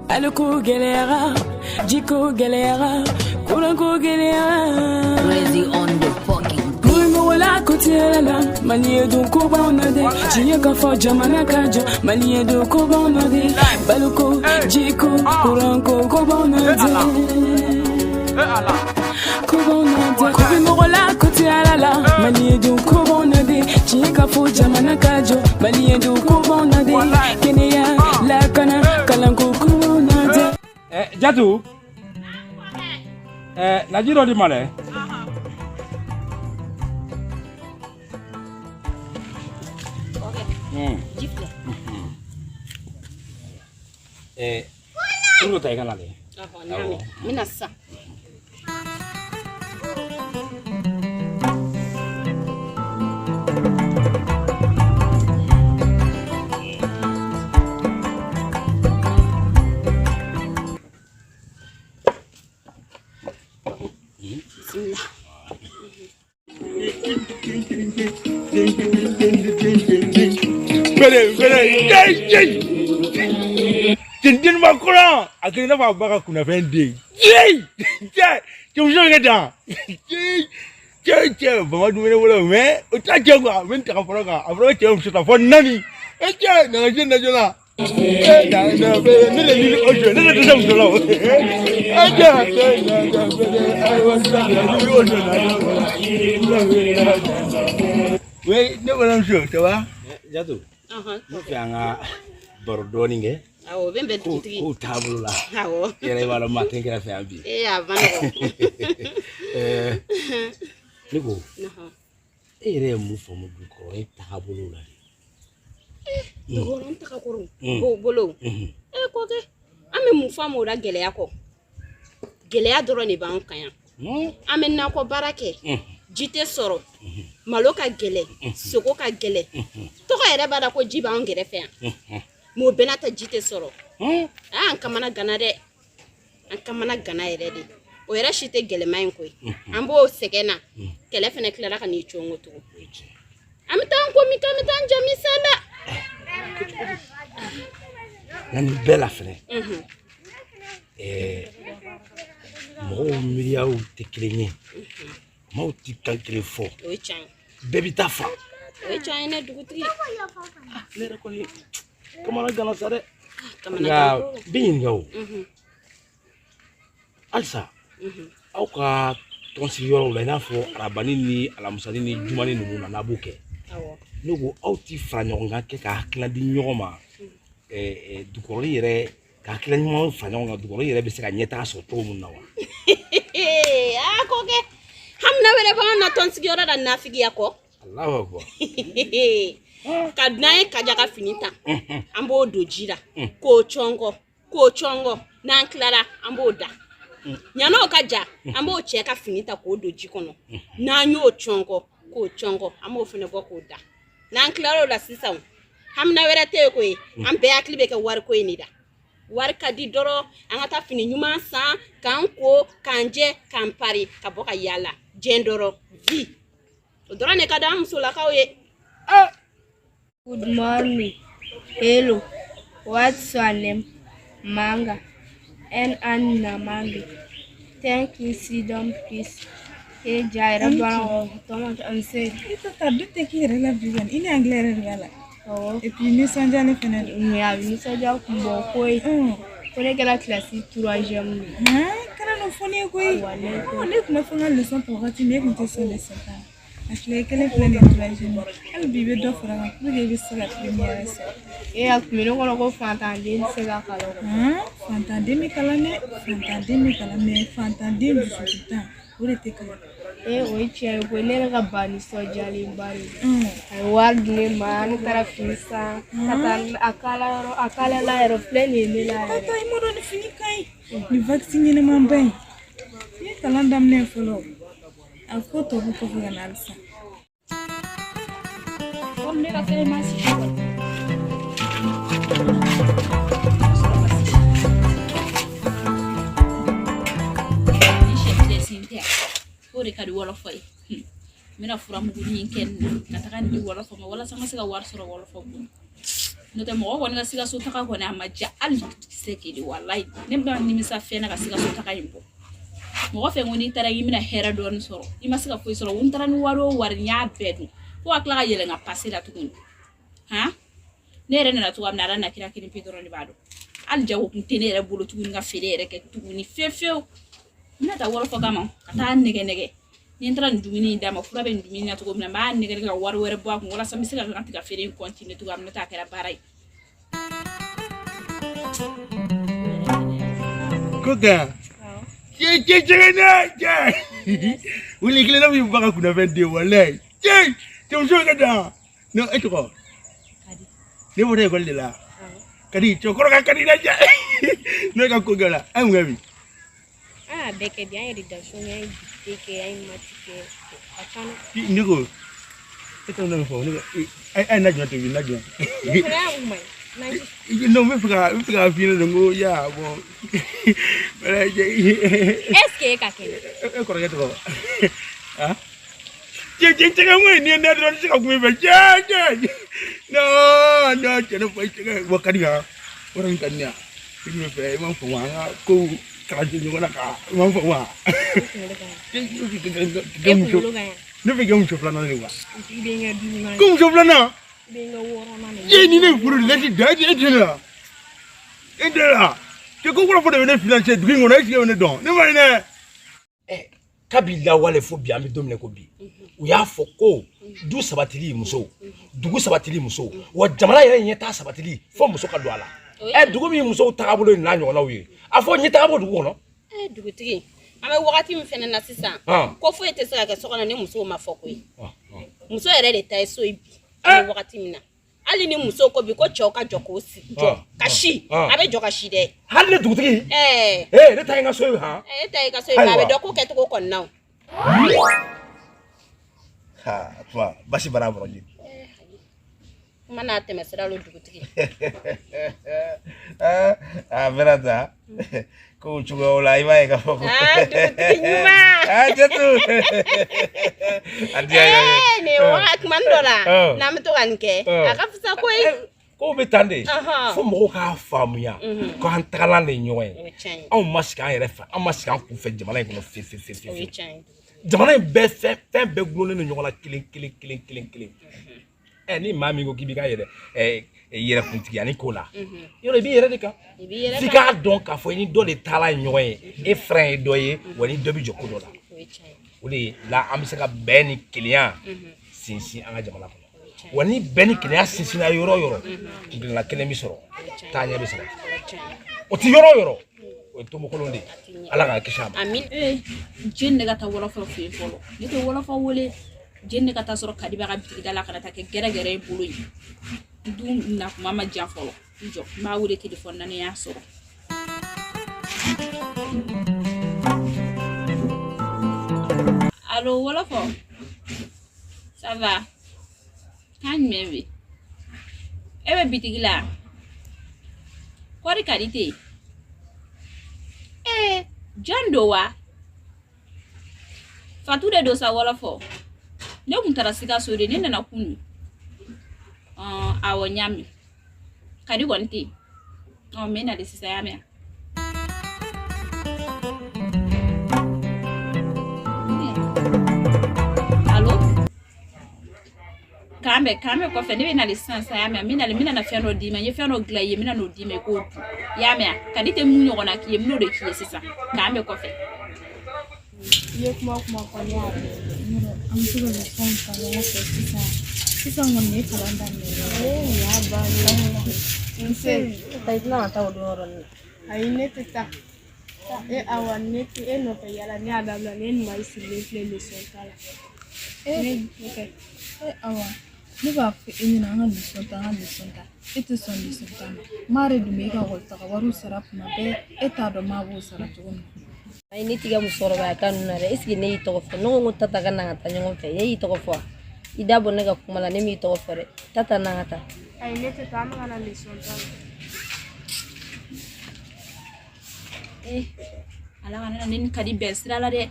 Aloko galera, Jiko galera, Kulanko galera. Crazy on the fucking Wala kotiela, maliye do koba onade, chiye ka fo jamana kajo, maliye do koba onade, Baloko, Jiko, Kulanko koba onade. Koba onade, kobi wala kotiela, maliye do koba onade, chiye ka fo jamana kajo, maliye do koba onade, Kenya la kana kalanko koba onade. Jatu, Najiro di mana? Tunggu tanya kan lagi. Mina sa. Tintin makura, akhirnya apa bakal kuna fendi. Cuma jangan dah. Bawa dua ni boleh, ucap jaga, minta kapal ka, apa cuma sudah phone nani. Nanti lah. Ni ojo, ni tu sama dulu. Weh, ni mana musuh, tahu? Jatuh. Mungkin angah baru ni ke? Awo, bembe tuti. Ku tabula. Awo. Kira wala matin kira fambi. Avano. Nigo. Ere mu fomu duko tabula. Duko ntaka kuru. Bolo. Koke. Ame mu famu ra gele yako. Gele ya doro ni ban kan ya. Ame na ko barake. Jite soro. Maloka gele. Soko ka gele. To ka ere bada ko jiba on gere fe. Mo benata jite soro. An kamana gana de. An kamana gana ere de. O era shite gele main ko. Ambo sekena. Kele fene klara ka ni chongo to. Amitan ko mi kamitan jami sala. Nani bela fene. Mo miria o teklenye. Mo ti calcule fo. O chan. Baby tafa. O chan ene dugutri. Lera ko ni. Kamana gana sare. Kamana bin yo. Alsa. Au ka tonsi yoro la na fo rabani ni alamusani ni jumani ni na nabuke. Awo. Nugo auti franyonga ke ka hakla di nyoma. Dukori yere ka hakla nyoma franyonga dukori yere be se ka nyeta so to mun nawa. Koke. Hamna wele ba na tonsi yoro da nafigi yako. Allahu akbar. Kadnae kajaka finita. Ambo dojira. Ko chongo. Na Clara ambo da. Nyano kaja ambo cheka finita ko doji kono. Na nyo chongo ko chongo ambo fune ko da. Na Clara la sisa. Hamna wera te ko e. Ambe aklibe ke war ko ni da. War kadi doro angata fini nyuma sa kanko kanje kampari kaboka yala. Jendoro vi. Doro ne kada amsula kawe. Good morning. Hello. What's your name? Manga. And Anna Manga. Thank you, sit down, please. Hey, Jaira Brown. Thomas answered. Itu tadi teki rela bigan. Ini anglais rela. Oh. Et puis nous sommes allés faire. Nous sommes allés pour quoi? Pour la classe 3e. Quand on fait quoi? On est comme faire une leçon pour continuer une leçon. Ashley, quelle est la troisième? Elle vivait deux fois. Vous devez se la première. Et à plus on a fantandé, c'est la calor. Fantandé me calame, fantandé du sultan. Vous êtes calme. Eh oui, tu as volé la bani sojali bari. I want me man tarafisa. Katan akala la aeroplane ni la. Tata imo don fini kai. Ni vaccine ni mambai. Ni kalandam ne follow. Akoto buko vya alsa. On ne la fait pas si Ore kadi wala fay. Mina fura mu ni ken nataka ni wala fa wala sama sega war soro wala fa. no te mo ko nga siga so taka ko na maja al sekili wallahi ne ba ni misa fena ka siga so taka imbo mo fe ngoni tara yimina hera don soro ima siga fo soro untara ni waro war nya bedu ko akla ga yele nga passer la tukun ha ne rena na tuwa na rana kira kini pedro ni bado al jawo kuntenere bulu tukun nga fere ke tukuni fefeo na ta woro fo gama kata nege ni entra ndumini dama fura be ndumini na tugo na ma nege ga war wore bo ko wala samisi ga kantika fere continue tugo amna ta kera barai Koga. Je. Uli kile na bi baka kuna 22 wallahi. Je. Te mso kada. No eto ko. Kadi. Ne mo re ko lela. Kadi chokoro ka kadi na ja. No ka koga la. Am ngabi. Beke bien rédaction ya dike ya matike akana Ndiko. Eto na fo ni. Ai na jwa te bi na jwa. No me fica fina ngo ya bo. Est-ce que kakene? E ko reto ko. Ah? Je ngwe ni na do sika ku me je. No, cheno pa chega wakadi ga. Orang tanya. Ini pe emang fawanga ko kaji ni na ka. Emang fawa. Ne be gam chofla na ni wa. Kum chofla na. Je ni ne furu leti daji etela. Etela. Je ko ko fo de ne financer du ngona esi ne don. Ne ma ne. Kabila wale fo bi ambi domine ko bi. U ya fo ko du sabatili muso. Dugu sabatili muso. Wa jamana yere nyeta sabatili fo muso ka do ala. Dugu mi muso tagabolo ni la nyona wi. Afo nyeta abo dugu no. Dugu tigi. Ame wakati mfene na sisa. Ko fo ete saka ke sokona ne muso ma fo ko yi. Muso yere le tai so ibi. Wakati mina. Ali ni muso ko bi ko choka joko si. Kashi. Abe joka shi de. Halle dugu tigi. Ne tai nga so yi ha. Tai ka so yi abe do ko ke to ko kon now. Ha, toi, basi bara broji. Mana temesera lo dugu tigi. Verada. Ko chuga ola iba ka foko. Dugu tigi nyuma. Jatu. Adia. Ne wa mandora. Na mto kanke. Akafisa ko ko betande. Fo mo ka famu ya. Ko han tagala ne nyoe. Aw masika yere fa. Aw masika ku fe jamana ko fe. Jamana be fe be glone ne nyola kilin. Ni mami ko kibi ka yere yere kuntigi ani kola. Yoro bi yere de ka. Fika donc a fo ni do de tala nyoe e frein do ye woni do bi joko do la. Oli la amsaka ben client sinsi anga jamana ko. Woni ben client sinsi na yoro. Ngila kele mi soro. Tanya be soro. O ti yoro. O to mo kolonde. Ala ga kishama. Amin. Jenne ga ta wala fo folo. Ni to wala fo wole jenne ka ta soro kadi ba ga bitigi dala kana ta ke gere bulu yi. Dum na mama jan folo. Jo ma wure telephone na ne ya soro. Allô, wala fo? Ça va? Kan mewe. Ebe bitigi la. Kwari karite. John Dowa. Fatu de dosa wala fo. Ne muntara sika sore ne na kunu. Awo nyami. Kadi gonti. Mena de sisa yame. Kambe ko fe ne na lisansa yame mina na fiano di ma ye fiano glaye mina no di me ko yame kadi te mu nyogo na kiye mino de kiye sisa kambe ko fe ye kuma ko ya am tugo le son ka ya se sisa ngone kalanda ne ya ba ni nse taitna ta odoro ni ai ne teta awane ti no pe yala ni adabla ne ni mai sile le son kala ne okay awa ni ba fi ina nga lisonta ite son lisonta mare dume ka golta ka waru sarap ma be eta do ma bu sarap tugun ai ni tiga musoro ba kan na re iski ne to fo no ngota ta kan na ta nyong fe yi to fo ida bo ne ga kumala ne mi to fo re tata na ta ai ne te ta ma na lisonta ala kana nin kadi besra la de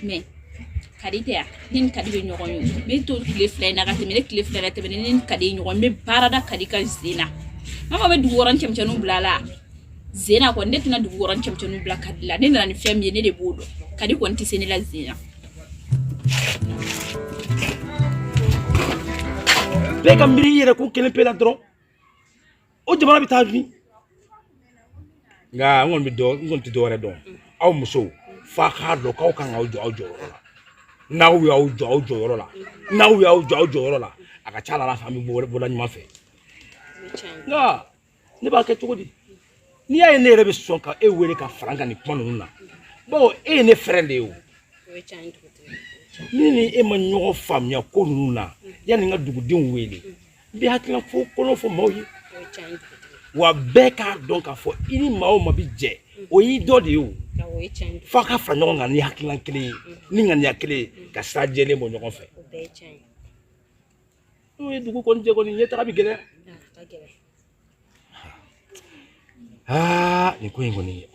me kadite nin kadi ñogon yo me to le flay na gati me le flay te nin kadi ñogon me barada kadi ka zina mama be du woran chamchanu blala zina ko ndetuna du woran chamchanu bla kadila ne na ni fem ye ne de bodo kadi ko nti sene la zina be ka mbiri yere ko kelen pe la dron o jamana bi ta ni nga ngon bi do ngon ti do re don aw muso fa ka do ka kan aw jo na wi aw jo la na wi aw jo la aka chala la fami bo la nyuma fe nga ne ba ke tugodi ni ay ne rebe son ka e were ka franga ni ponu na bo e ne frende o ni e ma nyogo famia ko nuna ya ni nga dugudin wele bi hakila fo kono fo mawyi wa beka donc fo ini mawo mabi je o yi do de o fa ka fra nyogo ngani hakila kele ni ngani akele ka sajele mo nyogo fe o e dugu kon je ko ni yeta bi gele ni ko ngoni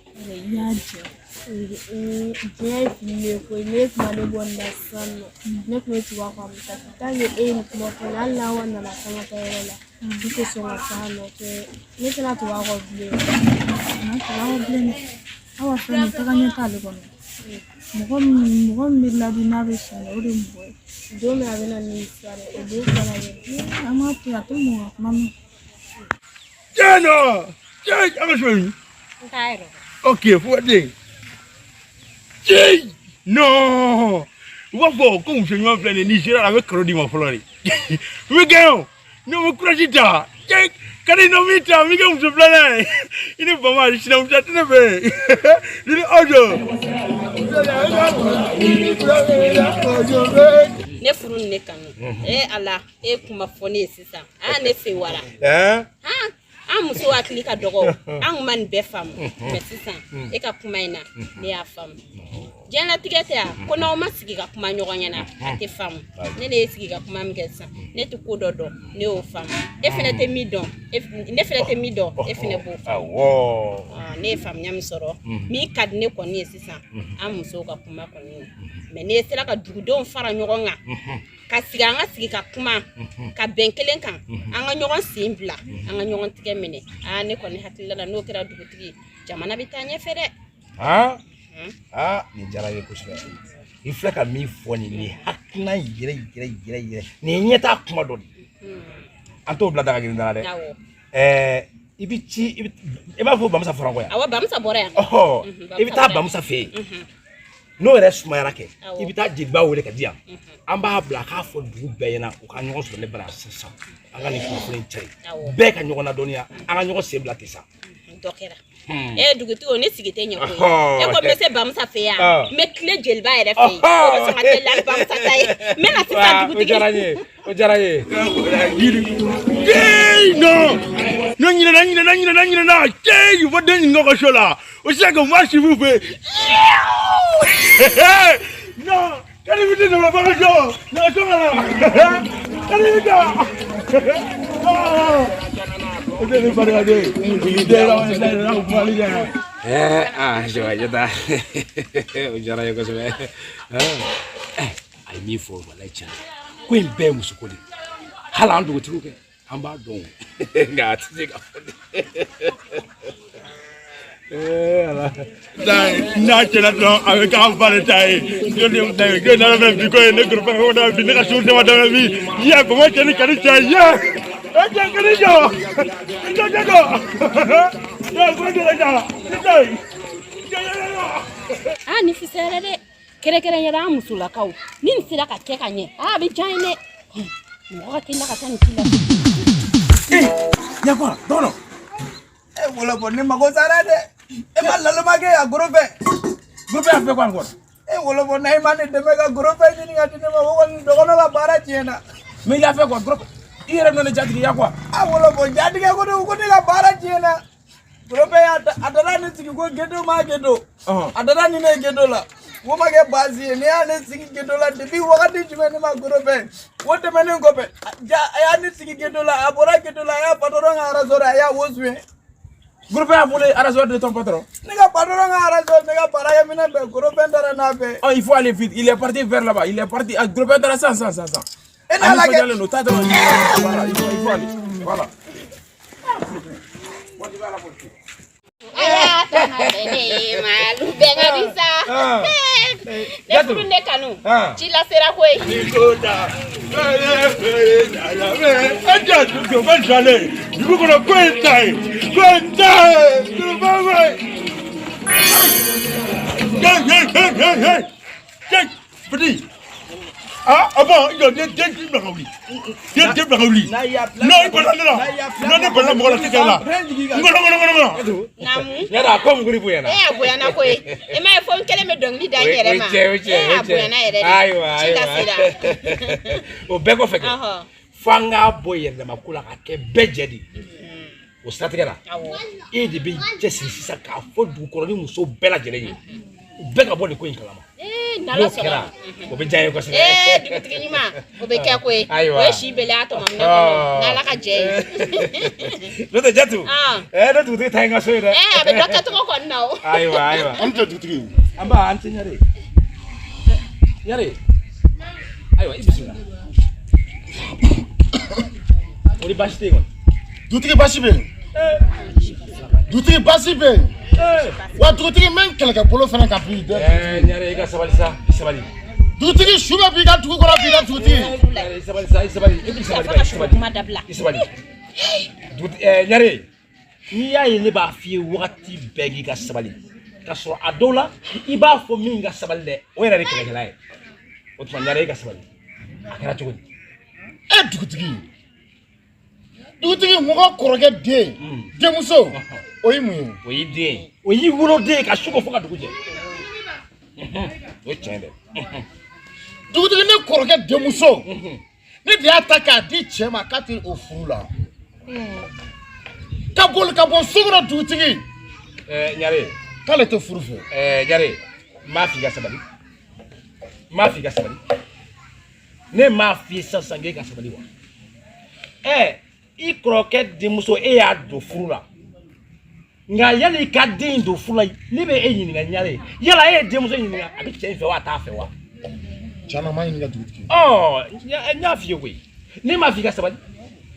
Dia filme ko ne kuma ne bonda sanno ne ko ti wa kwa mtaka tange ni kuma ko Allah wana na kama kaela diko so wa sanno ke ne tana to wa ko bile na to wa bile awa fani taka ne ta le kono mo mi la di na be so o de mo do me ave na ni sare e do kala ye ama to ya to mo mama Jano ama shoni Cairo. Okay, for what day? Jay! No! What for? Come to your plan in Nigeria, I'm a crowdy my florry. We go! No more crashita! Jay! Can you know me? We go to plan. You know, Bama, she don't touch the bay. Little audio. Ne furu ne kanu. Ala, kuma fone sisa. Ne fe wala. Amuso akili ka dogo an man be fam sisan e ka kuma ina ne ya fam jena tigete ya ko na o masigi ka kuma nyogonya na ate fam ne ne sigi ka kuma mgesa ne to ko dodo ne o fam e fene te midon ne fene te midon e fene bo awo ne fam nyam soro mi kad ne ko ne sisan amuso ka kuma ko ne me ne sela ka dugudon fara nyogonga ka siga nga sigi ka kuma ka benkelen kan anga nyogon simbla anga nyogon tige mene ne ko ne hatilla la no kira dugutigi jamana bitanye fere ni jara ye kusbe ifla ka mi foni ni hakna yire ni nyeta kuma do anto bla daga ginda de ibichi e ba fo bamsa franco ya awa bamsa bore ya ibita bamsa fe no res mayarake ibita jigba wele ka dia amba bla ka fo du beyena o ka nyogo so ne bra sasa anga ni ko flen chai be ka nyogo na donia anga nyogo se bla kisa dokera dugutu o ne sigite nyako e ko mese bamsa fe ya me kle jelba ere fe o so ngate la bamsa tai me na sisa dugutu o jaraye no nyina na ke vo den ngoko shola o se ko marche vous fait no kali vite no ba ko no so ngala kali vite ya está. Ujara yako sema. I need for my lecture. Queen be musukuli. Hala ndu kuturuke. Amba don. Ngati zika. Na chela don avec un valetaille. Je na même du ko ne groupe on a fini ka shoot de madame mi. Ya comment tu ni kali cha ya. Aja kali jo. Ni fisere de kere yara musula kaw ni sira ka keka nye bi jaine mo ka kinda ka tan kila ya kwa dono wala bon ni mago sarade ma lalo mage ya groupe afi kwa ngor wala bon nay man de mega groupe ni ngati ne ma won dogono la bara tiena mi ya fe kwa groupe ire no ne jadigi ya kwa wala bon jadigi ko de ko de la bara tiena groupe ya adara ni sigi ko gedo ma gedo adara ni ne gedo la wo mage bazi ne ya ne sigi gedo la de bi wakati jumene ma groupe wote menen ko be ja ya ni sigi gedo la abora gedo la ya patoro ngara zora ya woswe Groupe a volé arraseur de ton patron. Nega patron a arraseur, nega para mina be groupe ndara na be. Oh, il faut aller vite. Il est parti vers là-bas. Il est parti à groupe ndara sans. Et là la gueule. Voilà, il faut aller. Voilà. Ah bon, il y a des blagoulis. Des blagoulis. Non, il peut pas là. Non, il peut pas moi là. Non. Yara comme groupe yana. Eh aboyana ko e ma fo nkele me dongli da yere ma. Eh aboyana yere. Aywa. O beko feke. Fanga boyere makula ka ke bejedi. O stratégie et de bi jesi sisa ka fo du ko ni muso bela jere yi. Beka bo ni ko inkala ma. Nala sɔrɔ o bɛ diya ye kosɛbɛ dugutigi ɲuman o bɛ kɛ koyi o ye si bɛlɛ a tɔmɔ minɛ kɔnɔ n'ala ka jɛ ye n'o tɛ Jatu ne dugutigi ta ye n ka so ye dɛ a bɛ dɔ kɛ tɔgɔ kɔni na o ayiwa an tɛ dugutigi an b'a an tɛ ɲare ayiwa i bisimila o ni baasi tɛ yen kɔni dugutigi baasi bɛ yen dugutigi baasi bɛ yen wa dugutigi mɛ kɛlɛkɛ bolo fana ka bi dɛ ɲare i ka sabali sa i sabali dugutigi su bɛ b'i ka dugu kɔrɔ b'i ka dugutigi i sabali sa i sabali i sabali ɲare n'i y'a ye ne b'a f'i ye wagati bɛɛ k'i ka sabali ka sɔrɔ a dɔw la i b'a fɔ min ka sabali dɛ o yɛrɛ de kɛlɛkɛla ye o tuma ɲare i ka sabali a kɛra cogo di dugutigi mɔgɔ kɔrɔkɛ den denmuso o ye mun ye o y'i den ye o y'i woloden ka su ko fo ka dugu jɛ o ye tiɲɛ dɛ dugutigi ne kɔrɔkɛ denmuso ne de y'a ta k'a di cɛ ma k'a tɛ o furu la ka boli ka bɔ so kɔnɔ dugutigi ɲare k'ale tɛ furu fɛ ɲare n b'a f'i ka sabali ne m'a f'i ye sisan k'e ka sabali wa i kɔrɔkɛ denmuso e y'a don furu la nka yali i ka den don furu la ne bɛ e ɲininka ɲare yala e ye denmuso ɲininka a bɛ cɛ in fɛ wa a t'a fɛ wa tiɲɛna n m'a ɲininka dugutigi n y'a f'i ye koyi ne m'a f'i ka sabali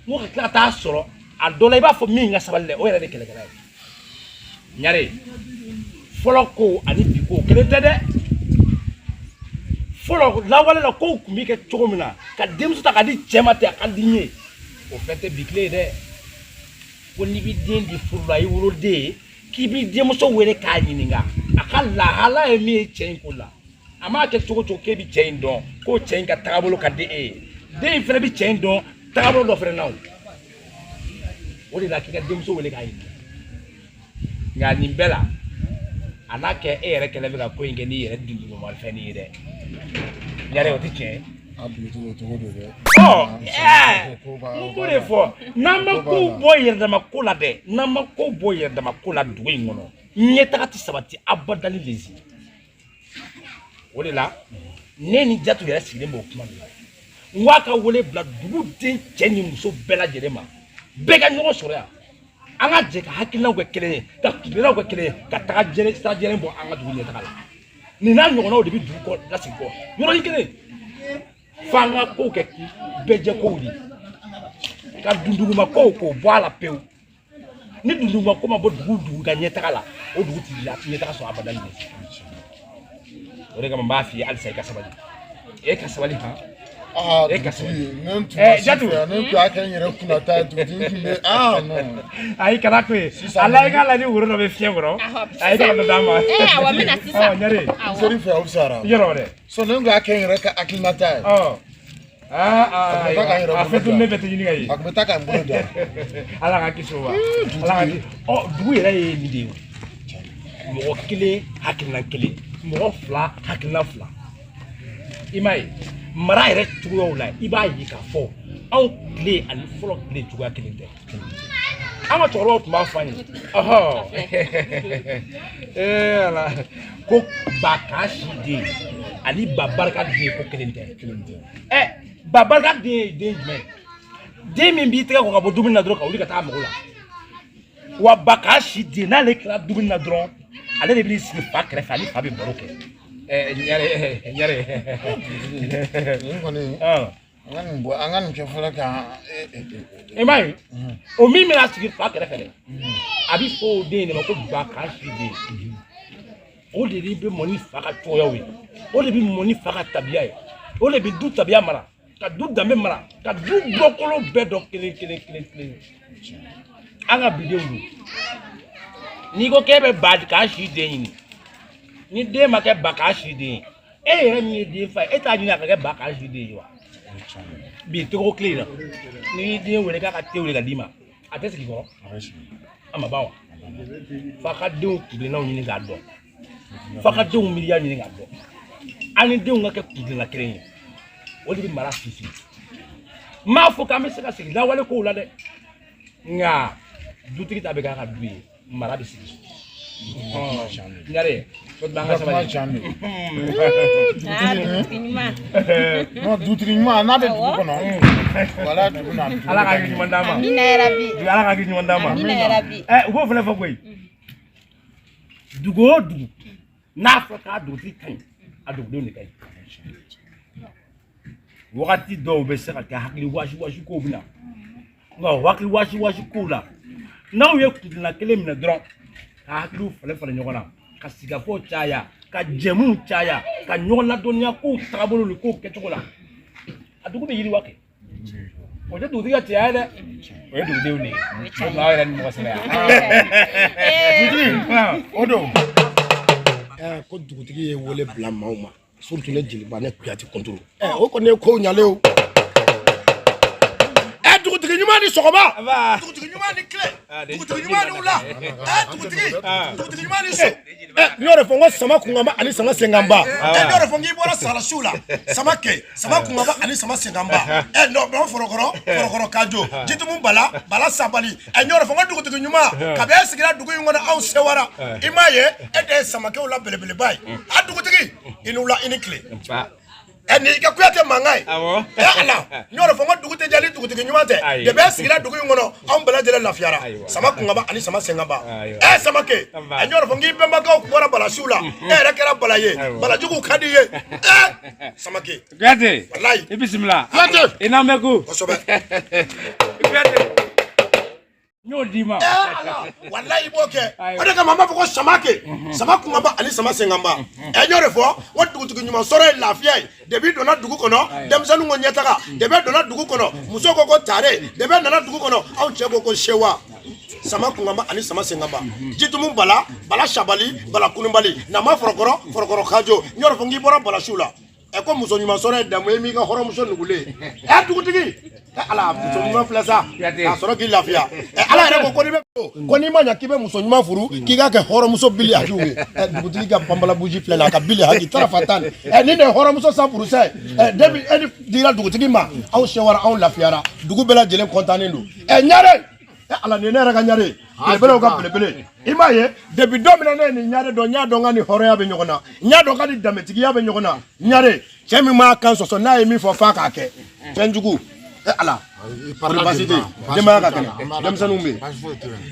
n ko ka tila ka taa sɔrɔ a dɔ la i b'a fɔ min ka sabali dɛ o yɛrɛ de kɛlɛkɛla ye ɲare fɔlɔ ko ani bi ko kelen tɛ dɛ fɔlɔ lawale la kow tun bɛ kɛ cogo min na ka denmuso ta k'a di cɛ ma ten a ka di n ye o fɛn tɛ bi tile ye dɛ ko n'i bɛ den di furu la i woloden k'i b'i denmuso wele k'a ɲininka a ka lahala ye min ye cɛ in ko la a m'a kɛ cogo cogo k'e bɛ cɛ in dɔn k'o cɛ in ka tagabolo ka di e ye den in fana bɛ cɛ in dɔn tagabolo dɔ fana na o de la k'i ka denmuso wele k'a ɲininka nka nin bɛɛ la a n'a kɛ e yɛrɛ kɛlɛ bɛ ka ko in kɛ n'i yɛrɛ dundunmafɛn ye dɛ ɲare o tɛ tiɲɛ ye. a bi to cogo do dɛ n b'o de fɔ n'an ma ko bɔ yɛrɛdama ko la dɛ n'an ma ko bɔ yɛrɛdama ko la dugu in kɔnɔ ɲɛtaga tɛ sabati abadani lezi o de la ne ni Jatu yɛrɛ sigilen b'o kuma de la n k'a ka wele bila dugu den cɛ ni muso bɛɛ lajɛlen ma bɛɛ ka ɲɔgɔn sɔrɔ yan an ka jɛ ka hakilinaw kɛ kelen ye ka kunbɛnnaw kɛ kelen ye ka taga sira jɛlen bɔ an ka dugu ɲɛtaga la nin n'a ɲɔgɔnnaw de bɛ dugu kɔ lasigi kɔ yɔrɔnin kelen f'an ka kow kɛ bɛɛ jɛ kow de ka dunduguma kow k'o bɔ a la pewu ni dunduguma ko ma bɔ dugu ka ɲɛtaga la o dugu tɛ ɲɛtaga sɔrɔ abadani de o de kama n b'a f'i ye halisa i ka sabali e ka sabali han e ka sabali Jatu ne tun y'a kɛ n yɛrɛ kunna ta ye dugutigi tun bɛ non ayi kana ko ye ala i k'a lajɛ woro dɔ bɛ fiɲɛ kɔrɔ ayi ka dɔ d'a ma awɔ n bɛna sisan ɲare sori fɛ aw fisayara yɔrɔ dɛ so ne tun y'a kɛ n yɛrɛ ka hakilinata ye a fɛ to ne bɛ tɛ ɲini ka ye a tun bɛ taa ka n bolo da ala ka kisi o ma ala ka kisi dugu yɛrɛ ye nin de ye mɔgɔ kelen hakilina kelen mɔgɔ fila hakilina fila i m'a ye mara yɛrɛ cogoyaw la i b'a ye k'a fɔ anw tile ani fɔlɔ tile cogoya kelen tɛ an ka cɛkɔrɔbaw tun b'a fɔ an ye ala ko ba kan si den ani ba barika den ko kelen tɛ ba barika den ye den jumɛn den min b'i tɛgɛ ko ka bɔ dumuni na dɔrɔn ka wuli ka taa mago la wa baka si den n'ale kila dumuni na dɔrɔn ale de b'i sigi fa kɛrɛfɛ ale fa bɛ baro kɛ ɲare an ka nin kɛ fɔlɔ kan i m'a ye o min bɛna sigi fa kɛrɛfɛ dɛ a bɛ fɔ o den de ma ko baka si den o de bɛ mɔni fa ka cogoyaw ye o de bɛ mɔni fa ka tabiya ye o de bɛ du tabiya mara ka du danbe mara ka du bɔkolo bɛɛ dɔn kelen an ka bidenw don n'i ko k'e bɛ ba k'a si den ɲini ni den ma kɛ ba k'a si den ye e yɛrɛ min ye den fa ye e t'a ɲini a ka kɛ ba k'a si den ye wa bi togo tile in na n'i y'i den wele k'a ka te wele ka d'i ma a tɛ sigi kɔrɔ a ma ban wa f'a ka denw tilennaw ɲini k'a dɔn f'a ka denw miiriya ɲini k'a dɔn an ni denw ka kɛ kuntilenna kelen ye o de bɛ mara sinsin n m'a fɔ k'an bɛ se ka sigi lawale kow la dɛ nka dutigi ta bɛ k'a ka du ye mara bɛ sigi ɲare ko t'an ka sabali dutigi ɲuman n'a bɛ dugu kɔnɔ wala dugu na ala ka hakili ɲuman d'an ma amina yarabi ala ka hakili ɲuman d'an ma amina yarabi u b'o fana fɔ koyi dugu o dugu n'a fɔra k'a dugutigi ka ɲi a dugudenw de ka ɲi wagati dɔw bɛ se ka kɛ hakili wasi kow bɛ na nka hakili wasi kow la n'aw ye kuntilenna kelen minɛ dɔrɔn ka hakiliw falen ɲɔgɔn na ka sigafɔw caya ka jɛmuw caya ka ɲɔgɔn ladɔnniya kow taabolo ni kow kɛcogo la a dugu bɛ yiriwa kɛ o tɛ dugutigi ka cɛya ye dɛ o ye dugudenw de ye o tuma aw yɛrɛ ni mɔgɔ sɛbɛn yan dugutigi o don ko dugutigi ye wele bila maaw ma surtout ne jeliba ne kuyati kontrol o kɔni ye kow ɲalen o dugutigi ɲuman ni sɔgɔma dugutigi ɲuman ni tile dugutigi ɲuman ni wula dugutigi ɲuman ni so n y'o de fɔ n ko sama kunkanba ani sama senkanba n y'o de fɔ n k'i bɔra salasiw la sama kɛ sama kunkanba ani sama senkanba non fɔrɔkɔrɔ kajo jitumu bala sabali n y'o de fɔ n ko dugutigi ɲuman kabi e sigira dugu in kɔnɔ aw sewara i m'a ye e de ye samakɛw la belebeleba ye a dugutigi i ni wula i ni tile ni ka kuyate mankan ye ala n y'o de fɔ n ko dugu tɛ jali dugutigi ɲuman tɛ de bɛ sigira dugu in kɔnɔ anw bɛɛ lajɛlen lafiyara sama kunkanba ani sama senkanba samakɛ n y'o de fɔ n k'i bɛnbakɛw bɔra balasiw la e yɛrɛ kɛra bala ye balajuguw ka di ye samakɛ kuyate walayi i bisimila kuyate i n'an bɛ ko kosɛbɛ kuyate n y'o d'i ma walayi i b'o kɛ o de kama an b'a fɔ ko samakɛ sama kunkanba ani sama senkanba n y'o de fɔ ko dugutigi ɲuman sɔrɔ ye lafiya ye debi donna dugu kɔnɔ denmisɛnninw ko ɲɛtaga debe donna dugu kɔnɔ muso ko ko tare debe nana dugu kɔnɔ anw cɛ ko ko sewa sama kunkanba ani sama senkanba jitumu bala sabali bala kununbali nama fɔrɔkɔrɔ kajo n y'o de fɔ n k'i bɔra balasiw la ko muso ɲuman sɔrɔ ye damu ye min ka hɔrɔnmuso nugulen dugutigi ala muso ɲuman filɛ sa k'a sɔrɔ k'i lafiya ala yɛrɛ ko n'i ma ɲa k'i bɛ muso ɲuman furu k'i k'a kɛ hɔrɔnmuso bili hakiw ye dugutigi ka panbalabuji filɛ la a ka bili haki tarafa tan ni de ye hɔrɔnmuso san furusɛ debi e ni dira dugutigi ma anw sewara anw lafiyara dugu bɛɛ lajɛlen kɔntannen don ɲare ala ni ne yɛrɛ ka ɲare belebelew ka belebele i m'a ye debi don min na ne ye nin ɲare dɔn n y'a dɔn ka ni hɔrɔnya bɛ ɲɔgɔn na n y'a dɔn ka ni danbetigiya bɛ ɲɔgɔn na ɲare cɛ min m'a kan sɔsɔ n'a ye min fɔ f'a k'a kɛ fɛnjugu ala basi tɛ denbaya ka kɛnɛ denmisɛnninw bɛ yen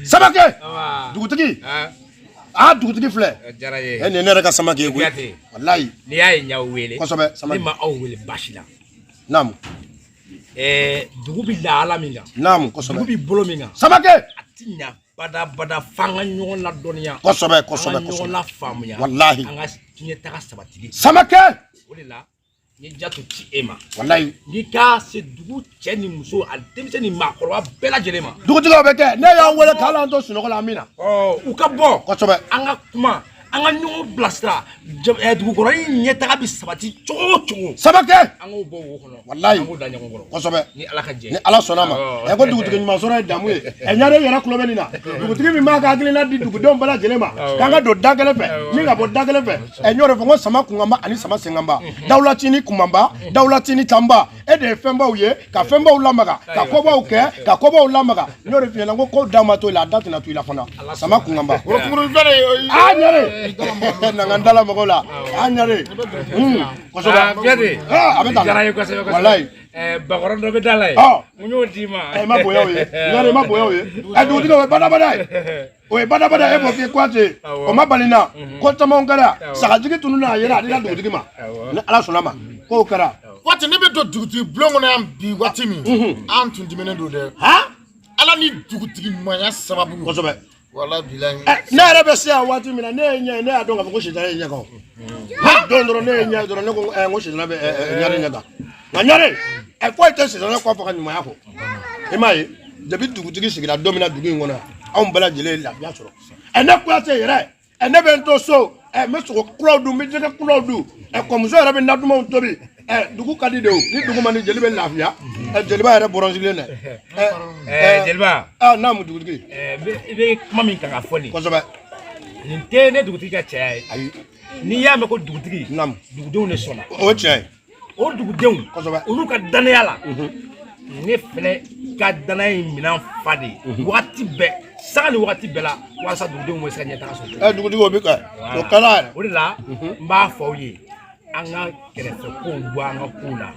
samakɛ dugutigi dugutigi filɛ nin ye ne yɛrɛ ka samakɛ ye koyi walayi n'i y'a ye n y'aw wele kosɛbɛ ne ma aw wele basi la naamu dugu bɛ lahala min kan naamu kosɛbɛ dugu b'i bolo min kan samakɛ a ti ɲa badabada f'an ka ɲɔgɔn ladɔnniya kosɛbɛ an ka ɲɔgɔn lafaamuya walahi an ka diɲɛtaga sabatili samakɛ o de la n ye jato ci e ma walayi n'i ka se dugu cɛ ni muso a denmisɛn ni maakɔrɔba bɛɛ lajɛlen ma dugutigiw bɛ kɛ ne y'an wele k'ala an to sunɔgɔ la an min na u ka bɔ kosɛbɛ an ka kuma an ka ɲɔgɔn bilasira dugukɔrɔ in ɲɛtaga bɛ sabati cogo o cogo samakɛ an k'o bɔ wo kɔnɔ walayi an k'o da ɲɔgɔn kɔrɔ kosɛbɛ ni ala ka jɛ ni ala sɔnna ma ko dugutigi ɲuman sɔrɔ ye damu ye ɲare yɛrɛ kulo bɛ nin na dugutigi min b'a ka hakilina di dugudenw bɛɛ lajɛlen ma k'an ka don da kelen fɛ ni ka bɔ da kelen fɛ n y'o de fɔ n ko sama kunkanba ani sama senkanba dawulatini kunbanba dawulatini tanba e de fembaw ye ka fembaw lamaga ka kobaw ke ka kobaw lamaga nyore fi na ko dama to la date na tu la fana sama kungamba nyare na ngandala magola nyare ko so ba fiade abeta jara ko se ko wallahi bagoron do be dalay munyo dima ma boya we nyare ma boya we adu diga bada o bada e bo fi kwate o ma balina ko tama ngara saka jigi tunu na yera adira do digi ma ala sunama ko kara wati ne be do duguti blongo na bi wati mi an tun dimene do de ha ala ni duguti manya sababu ko so be wala bilahi na rebe sia wati mi na ne nya ne adonga ko shitare nya ko ha do ne nya do ne ko ngo shitare be nyare nya ga na nyare e ko ite shitare ko fa kan nyuma yako e mai debi duguti sigira domina dugu ngona on bala jele la bia soro ene ko ate yere ene be nto so me so crowd mi je crowd e ko muso yere be naduma on tobi dugu kadi de o ni dugu mani jeli be lafia jeliba yere boronji le ne jeliba na mu dugu tigi be mami kan afoni ko so ba ni te ne dugu tigi ka chay ayi ni ya me ko dugu tigi nam dugu de ne sona o chay o dugu de ko so ba olu ka danaya la ne fene ka danaya minan fadi wati be sani wati bela wasa dugu de mo se nya ta so dugu tigi o be ka o kala o de la mba fo yi anga kerefe ko ngwanga kula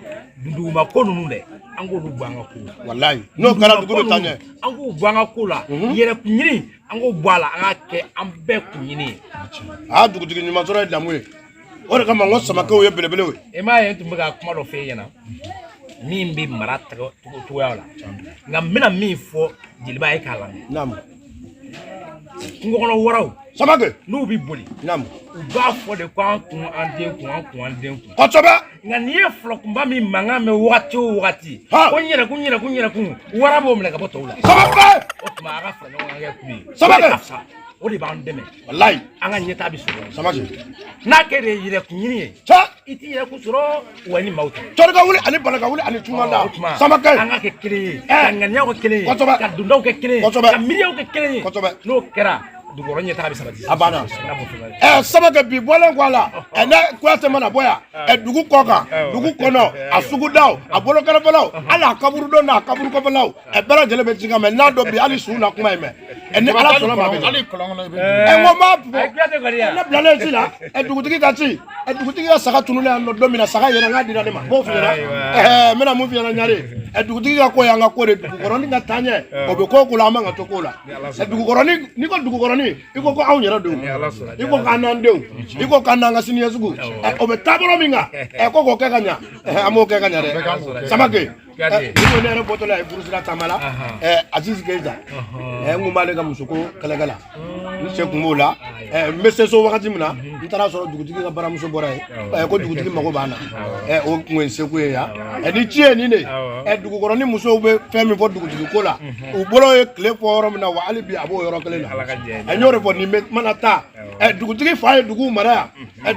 dundu ma ko nunu le ango du gwanga kula wallahi no kala dugu be tanye ango gwanga kula yere kunyini ango bwala anga ke ambe kunyini dugu tigi nyuma soro damwe o de kama ngo sama ko ye belebele we e ma ye tumbe ga kuma do fe yana min bi marata to wala ngam mina mi fo jilba e kala nam ngo kono waraw samake no bi boli nam ba fo de kwa kun anden ko soba ngani e flo kumba mi manga me wati ko nyira kun warabo mle ka boto wala samake o ma ga fa no nga kubi samake o de ba ndeme wallahi anga nyeta bi so samake na kere yire kunyini cha iti yire kusuro wani mauta torga wuli ani balaga wuli ani tumanda samake anga ke kire ngani ko kire ka dundau ke kire ka miriyo ke kire no kera dugoro nyeta bi sabati abana samake bi bolen kwala ene kwate mana boya dugu koka dugu kono asugu daw abolo kala falaw ala kaburu do na kaburu ko falaw bela jele be jinga me na do bi ali suna kuma me ene ala sona ma be ali kolongo be ngo ma po na blale sila dugu tigi kati dugu tigi ya saka tunule no do mina saka yera ngadi na ma mo fi na mena mo fi na nyare dugu tigi ko ya nga ko de dugu koroni nga tanye obe ko kula ma nga to kula dugu koroni ni ko dugu koroni iko ko aw nyara do iko kanan do iko kananga sini yesugu obe taboro minga ko ke kanya amo ke kanya de samake iko ne boto la burusira tamala aziz geza ngumale ga musuko kala kala ni se kumola messe so wakati mina ntara so dugutigi ga bara muso bora ko dugutigi mago bana o kwen se ku ya ni tie ni ne dugu koroni muso be femi fo dugutigi kola o bolo e kle fo mina wa ali bi abo yoro kele na nyore fo ni manata dugutigi fa dugu mara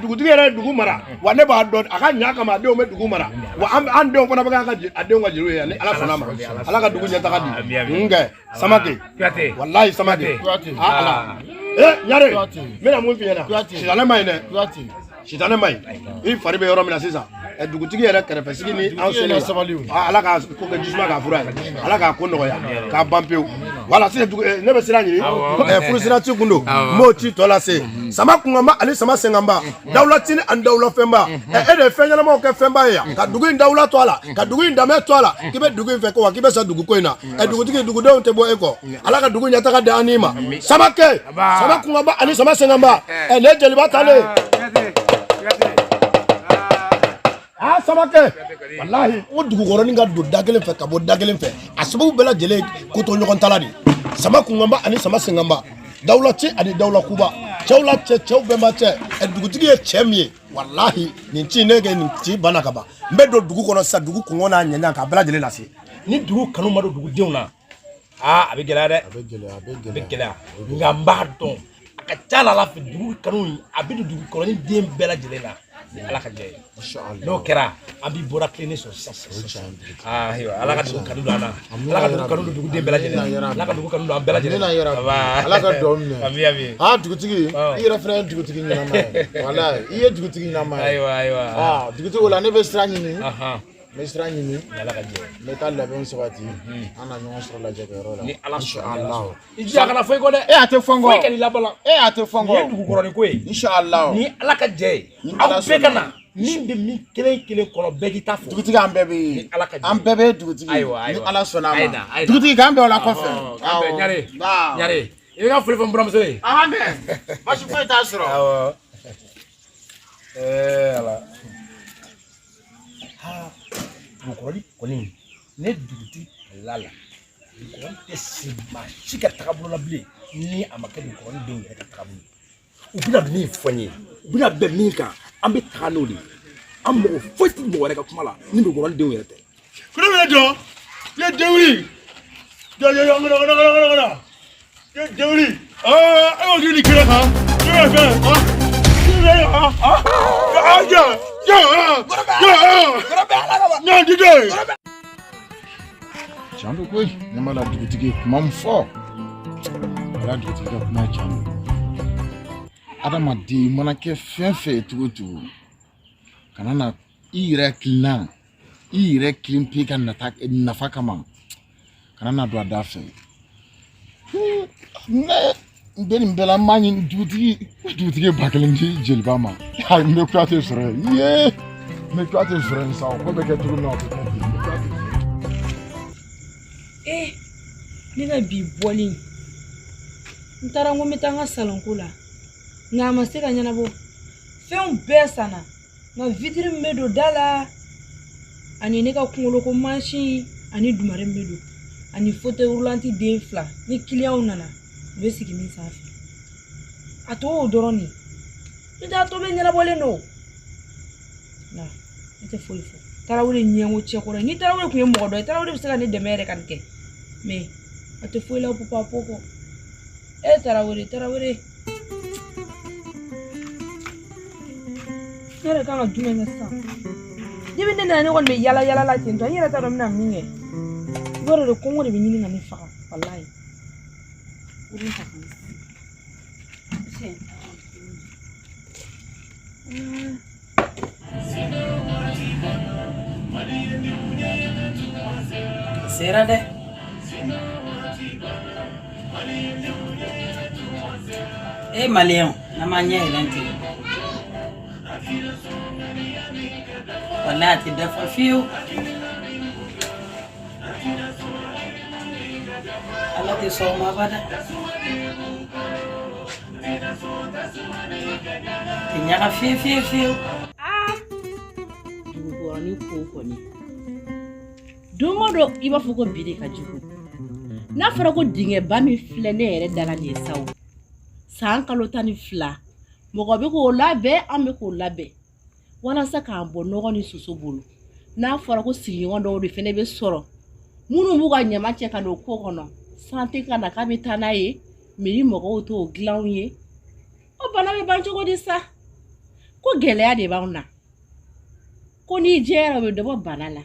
dugutigi re dugu mara wa ne ba do aka nyaka ma de o me dugu mara wa an de o fona ba ga ade o jiru ya ne ala sona ma ala ka dugu nyata ka di nge samake wallahi samake ala nyare mina mun fi yana shitane mai ne shitane mai i fari be yoro mina sisa dugutigi yere kerefe sigi ni an sele ala ka ko ke jisma ka fura ala ka ko noya ka bampeu wala sile ne be sira ni furu sira ti kundo mo ti tola se sama kungamba ali sama sengamba dawlatini an dawla femba de fenya mo ke femba ya ka dugu dawla tola ka dugu ndame tola kibe dugu fe ko wa kibe sa dugu ko ina dugutigi dugu don te bo eko ala ka dugu nyata ka de anima sama ke sama kungamba ali sama sengamba ne jeliba tale samake wallahi o dugu koroni ga do dagelen fe ka bo dagelen fe asabu bela jele ko to nyogon taladi sama kungamba ani sama sengamba dawlati ani dawla kuba chawla chew bemba che dugu tigi e chemie wallahi ni ti nege ni ti banaka ba mbedo dugu kono sa dugu kungona nyanya ka bela jele lasi ni dugu kanu mado dugu deuna abigela de abigela ngamba don ka tala la fi dugu kanu abidu dugu koroni dem bela jele na ala ka jey inshallah no kera abi bora clean so yo ala ka dugu kanu ana ala ka dugu kanu dugu dem bela jele ala ka dugu kanu do bela jele ala ka do mi abi dugu tigi i referent dugu tigi nyama wallahi i dugu tigi nyama aywa dugu tigi wala ne be strani ni Mesra nyini ala ka jɛ me ta labɛn sabati ana ɲɔgɔn sɔrɔ lajɛ kɛyɔrɔ la ni ala sɔnna Allah i jija kana fɔ i kɔ dɛ a tɛ fɔ n kɔ foyi kɛ ni labala a tɛ fɔ n kɔ ni dugukɔrɔni ko ye inshallah ni ala ka jɛ ye aw bɛɛ ka na min bɛ min kelen kɔnɔ bɛɛ k'i ta fɔ dugutigi an bɛɛ bɛ ala ka jɛ an bɛɛ bɛ dugutigi ni ala sɔnna ma dugutigi k'an bɛɛ o la kɔfɛ ɲare ɲare i bɛ ka foli fɔ n buramuso ye basi foyi t'a sɔrɔ awɔ ala dugukɔrɔni kɔni ne dugutigi la dugukɔrɔni tɛ se maa si ka tagabolo la bilen ni a ma kɛ dugukɔrɔni denw yɛrɛ ka tagabolo u bɛna min fɔ n ye u bɛna bɛn min kan an bɛ taga n'o de ye an mɔgɔ foyi tɛ mɔgɔ wɛrɛ ka kuma la ni dugukɔrɔni denw yɛrɛ tɛ. kule bɛ jɔ ye denwuli jɔ ye denwuli e y'o di kira kan ne bɛ fɛn Tiɲɛ don koyi ne ma la dugutigi kuma min fɔ ala dugutigi ka kuma tiɲɛ don adamaden mana kɛ fɛn fɛn ye cogo o cogo kana na i yɛrɛ kilenna i yɛrɛ kilen pe ka nafa kama kana na don a da fɛ ne bɛ nin bɛɛ la n b'a ɲini dugutigi ba kelen di jeliba ma n bɛ kuyate sɔrɔ yen ye n bɛ kuyate sɔrɔ yen sa o ko bɛ kɛ cogo min na o bɛ kɛ ten ne ka bi bɔli n taara n ko n bɛ taa n ka salonko la nka a ma se ka ɲɛnabɔ fɛnw bɛɛ sanna nka vitiri min bɛ don da la ani ne ka kunkoloko mansin ani dumare min bɛ don ani fauteuil roulant den 2 ni clients nana u bɛ sigi min sanfɛ a tɔ o dɔrɔn de ne t'a tɔ bɛ ɲɛnabɔlen don nka ne tɛ foyi fɔ Tarawele ɲɛngo cɛkɔrɔ ni Tarawele tun ye mɔgɔ dɔ ye Tarawele bɛ se ka ne dɛmɛ yɛrɛ ka nin kɛ mais a tɛ foyi la papa poko Tarawele ne yɛrɛ kan ka jumɛn kɛ sisan ne bɛ ne nana ne kɔni bɛ yala yala la ten tɔ n yɛrɛ t'a dɔn n bɛna min kɛ i b'a dɔn de kɔngɔ de bɛ ɲini ka ne faga walayi sera dɛ maliyɛnw n'an ma ɲɛ yɛlɛn ten walayi a tɛ dafa fiyewu ala tɛ sɔn o ma abada tɛ ɲaga fiyewu dugukɔrɔni ko kɔni don o don i b'a fɔ ko bi de ka jugu n'a fɔra ko dingɛba min filɛ ne yɛrɛ dala nin ye sawo san kalo 12 mɔgɔ bɛ k'o labɛn an bɛ k'o labɛn walasa k'an bɔ nɔgɔ ni soso bolo n'a fɔra ko sigiɲɔgɔn dɔw de fɛnɛ bɛ sɔrɔ minnu b'u ka ɲama cɛ ka don ko kɔnɔ santé ka na k'a bɛ taa n'a ye mais ni mɔgɔw t'o dilanw ye o bana bɛ ban cogo di sa ko gɛlɛya de b'anw na ko n'i jɛra o bɛ dɔ bɔ bana la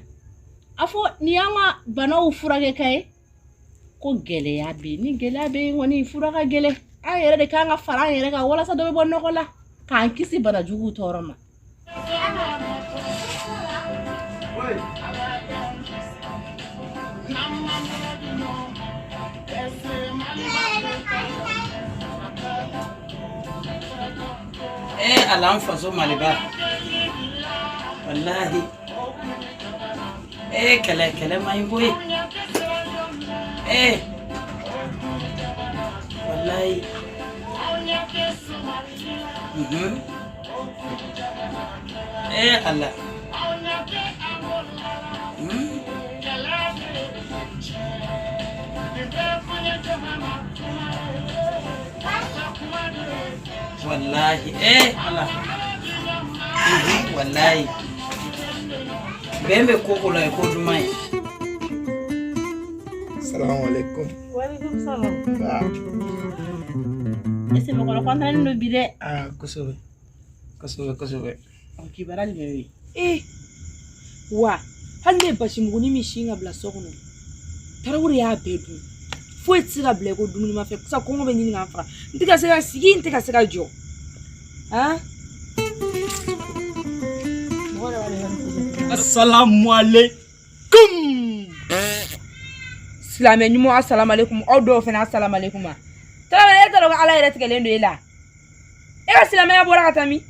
a fɔ ni y'an ka banaw furakɛ ka ye ko gɛlɛya bɛ yen ni gɛlɛya bɛ yen kɔni fura ka gɛlɛn an yɛrɛ de kan ka fara an yɛrɛ kan walasa dɔ bɛ bɔ nɔgɔ la k'an kisi bana juguw tɔɔrɔ ma. ala an faso maliba wallahi kɛlɛ man ɲi koyi wallahi ala wallahi ala wallahi bembe koko la ko dumai assalamu alaikum wa alaikum salam ese mo ko kontan no bide kosobe o kibara ni wa hal ne bashi muguni mi shinga bla sokono Tarawele y'a bɛɛ dun foyi tɛ se ka bila ko dumuni ma fɛ sa kɔngɔ bɛ ɲini k'an faga n tɛ ka se ka sigi n tɛ ka se ka jɔ mɔgɔ de b'a Assalamu alaikum. Silamɛ ɲuman assalamu alaikum. Aw dɔw fana assalamu alaikum. Tarawele e t'a dɔn ko Ala yɛrɛ tigɛlen don e la. E ka silamɛya bɔra ka taa min?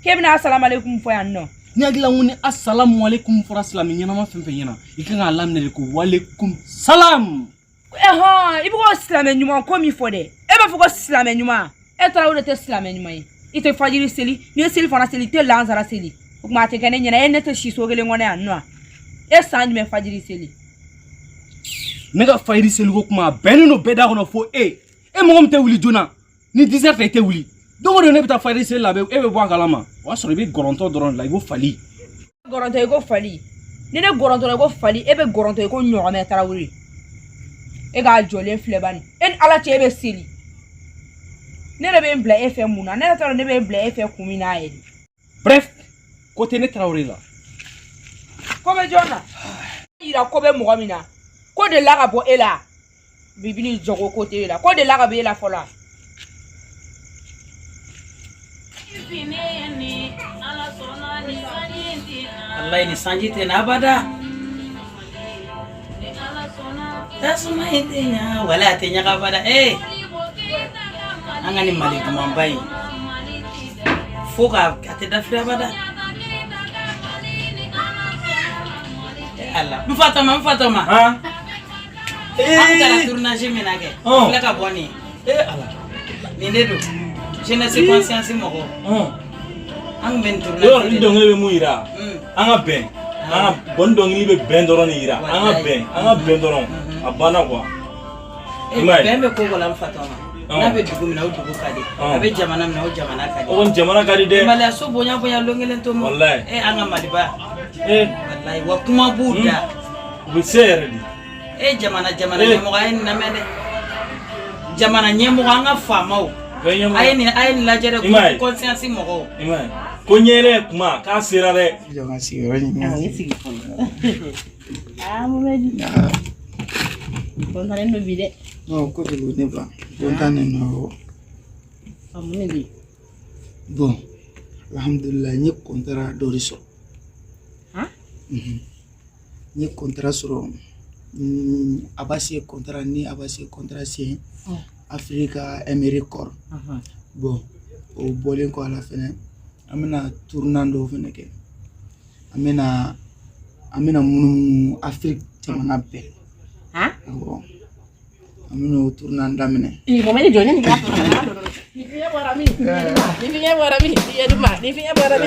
K'e bɛna assalamu alaikum fɔ yan nɔ. Ni hakili ŋo ni assalamu alaikum fɔra silamɛ ɲɛnama fɛn fɛn ɲɛna i kan k'a laminɛ de ko walaikum salam. I bɛ ko silamɛ ɲuman ko min fɔ dɛ. E b'a fɔ ko silamɛ ɲuman. E Tarawele tɛ silamɛ ɲuman ye. I tɛ fajiri seli, ni ye seli fana seli i tɛ lansara seli. O kuma a tɛ kɛ ne ɲɛna e ne tɛ si so kelen kɔnɔ yan nɔ. E san jumɛn fajiri seli? Ne ka fajiri seli ko kuma bɛnnen don bɛɛ da kɔnɔ fo e mɔgɔ min tɛ wuli joona ni 10 heures fɛ i tɛ wuli don o don ne bɛ taa fajiri seli la e bɛ bɔ a kalama o y'a sɔrɔ i bɛ gɔrɔntɔ dɔrɔn de la i ko fali. Gɔrɔntɔ i ko fali ni ne gɔrɔntɔ i ko fali e bɛ gɔrɔntɔ i ko ɲɔgɔmɛ Tarawele e k'a jɔlen filɛ bani e ni Ala cɛ e bɛ seli ne yɛrɛ bɛ n bila e fɛ mun na ne yɛrɛ t'a dɔn ne bɛ n bila e fɛ kun min na yɛrɛ. Bref ko tɛ ne Tarawele la. Ko bɛ jɔn na yira ko bɛ mɔgɔ min na ko de la ka bɔ e la bibili jogo ko tɛ e la ko de la ka bɔ e la fɔlɔ. Allah ini sanji tena abada. Tasuma intenya wala tenya kabada angani mali kumambai. Foka ateda fira abada. Allah. Mfatoma. Ha? Angala tournage menake. Leka boni. Allah. Nindedo. Je ne sais conscience moko. Ang ben tournage. Yo ndonge be muira. Anga ben. Anga bondongi be ben doron ira. Anga ben doron. Abana kwa. Bembe ko gola mfatoma. Na be dugu mina o dugu kadi. Abe jamana mina o jamana kadi. O jamana kadi de. Mali aso bonya longelen to mo. Wallahi. Anga maliba. Wallahi wa kuma buda. Biserdi. Jamana nyemo ga en namede. Jamana nyemo anga famao. Ayeni la jere ko conscience mo ko. Imai. Ko nyere kuma ka sira re. Jonga sigoro ni. Mumedi. Kontane no bide. No, ko de ne ba. Kontane no. Mumedi. Bon. Alhamdulillah ni kontara doriso. Ni kontara soro. Abasi kontara ni abasi kontara si. Afrika Amerikor. Bon. O bolen ko ala fene. Amena tournando fene ke. Amena munu Afrique jamana be. Bon. Amena tournanda mene. Momedi jone ni ka tournando. Ni fiya bara mi. Ni fiya bara.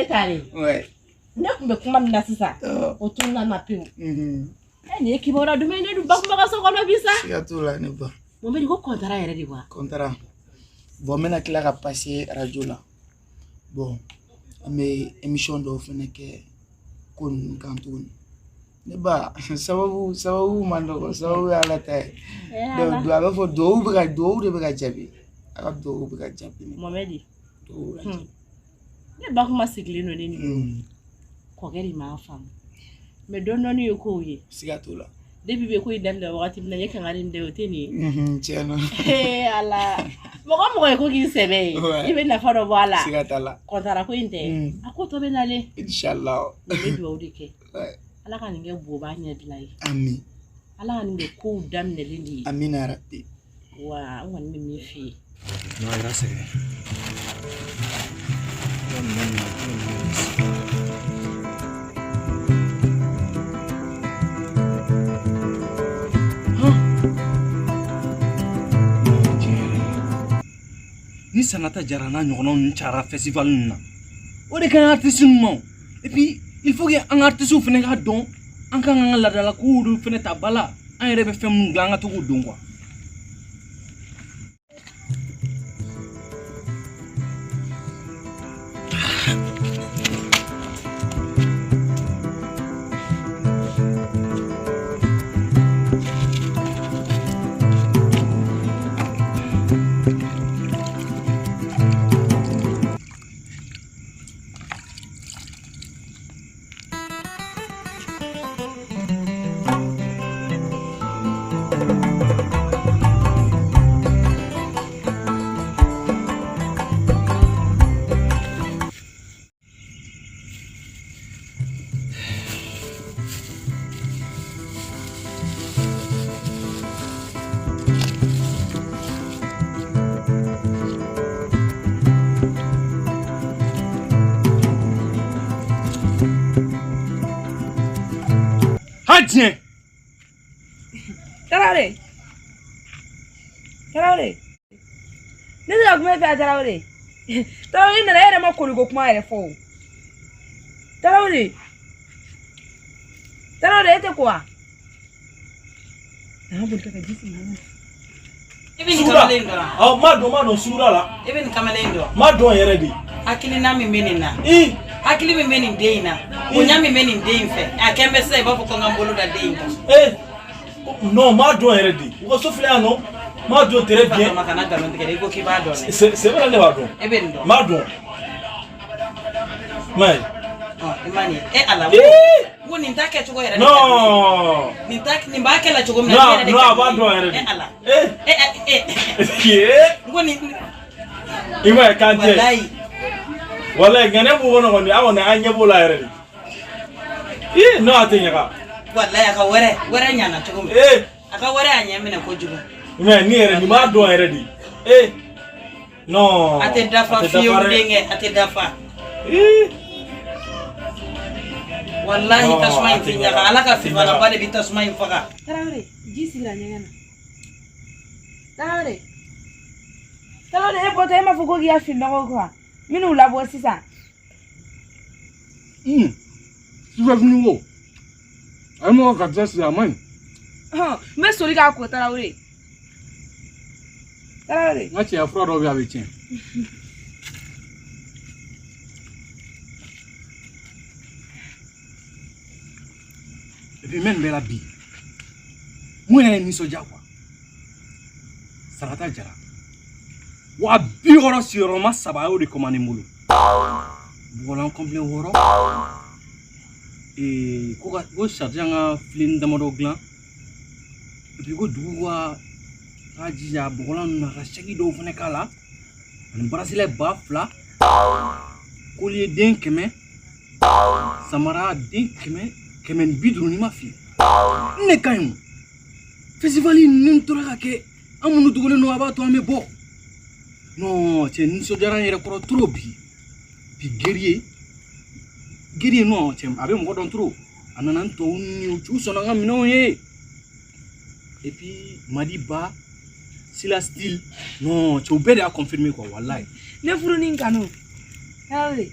Tare. Ouais. Ne kumbe kuma na sisa. O tourna na piu. Ni ekibora dumene du bakuma ka sokono bisa. Ya tula ne ba. Momedi ko kontara yere di wa. Kontara. Bon, mena kila ka passer radio là. Bon, mais émission do fene ke kon kantoun. Ne ba sababu mando sababu ala tay. Do aba fo do be ga jabi. Aka do be ga jabi. Momedi. Ne ba kuma sigli no ni. Ko gari ma fam. Me don no ni ko yi. Sigatula. Debi be ko idam da wakati mna yeka ngari ndeyo teni. Tiano. Ala. Mogo ko ki sebe. Ibe na faro bala. Sigatala. Kontara ko inte. Akoto be nale. Inshallah. Me do odike. Ala kan nge boba nya bilai. Amin. Ala kan nge ko dam ne lindi. Amin ya rabbi. Wa wan mi fi. No, gracias. Ni sanata jarana ɲɔgɔnnaw cara festival na o de kan artiste ɲuman et puis il faut que an artiste fana ka dɔn an kan ka ladala ko du fana ta bala an yɛrɛ bɛ fɛn mun dilan an ka to k'o dɔn quoi. tiɲɛ. Tarawele. Tarawele. Ne tɛ ka kuma e fɛ Tarawele. Tarawele nana e yɛrɛ ma koliko kuma yɛrɛ fɔ o. Tarawele. Tarawele e tɛ ko wa? N'a boli ka ji sigi na. I bɛ nin kamalen dɔn wa? Ma dɔn suguda la. I bɛ nin kamalen dɔn? Ma dɔn yɛrɛ de. Hakilina min bɛ nin na. Hakili min bɛ nin den in na. Bonya min bɛ nin den in fɛ. A kɛn bɛ sisan i b'a fɔ ko n ka n bolo da den in kan. Non, ma dɔn yɛrɛ de. U ka so filɛ yan nɔ. Ma dɔn très bien. Fa kana nkalon tigɛ dɛ. I ko k'i b'a dɔn dɛ. C'est vrai ne b'a dɔn. E bɛ nin dɔn? Ma dɔn. Mais. I ma nin. Ala. Ko nin t'a kɛcogo yɛrɛ de. Non. Nin b'a kɛ la cogo min na. Non, a b'a dɔn yɛrɛ de. Ala. Ko nin. I ma ye kan tɛ. Walayi. Walayi nka ne b'o kɔnɔ kɔni an kɔni an ɲɛ b'o la yɛrɛ de. Non a tɛ ɲaga. Walayi a ka wɛrɛ ɲana cogo min. A ka wɛrɛ y'a ɲɛ minɛ kojugu. Mais ni yɛrɛ nin b'a dɔn yɛrɛ de. Non. A tɛ dafa fiyewu denkɛ a tɛ dafa. Walahi tasuma in tɛ ɲaga ala ka fifanaba de bɛ tasuma in faga. Tarawele ji sigira ɲɛgɛn na. Tarawele. Tarawele e bɔtɔ e ma fɔ ko k'i ka fini nɔgɔ quoi. Minnu labɔ sisan. Sisan fini ko. A ye mɔgɔ ka taa sigi a man ɲi. N bɛ soli k'a ko Tarawele. Tarawele. N ka cɛya fura dɔw bɛ yen a bɛ tiɲɛ. Et puis même bɛɛ la bi mun yɛrɛ ye nisɔndiya quoi. Sarata jara. Wa 60 sigiyɔrɔma 3 y'o de commandé n bolo. Bɔgɔlan complet 6. Ko charger an ka filen damadɔ dilan. Et puis ko dugu ka jija bɔgɔlan ninnu na ka sɛki dɔw fana k'a la. Ani barasɛlɛ 2000. Collier den 100. Samara den 100. 150 ni ma fi. Ne ka ɲi. Festival ni tora ka kɛ an minnu tugulen don a b'a to an bɛ bɔ. Non, cɛ nisɔndiyara n yɛrɛ kɔrɔ trop bi. Bi guerrier non cɛ a bɛ mɔgɔ dɔn trop. A nana n tɔw ni u c'u sɔnna n ka minɛnw ye. Et puis Madiba, Sila Style, non cɛ u bɛɛ de y'a confirmer quoi wallahi. Ne furu ni kanu. Tarawele,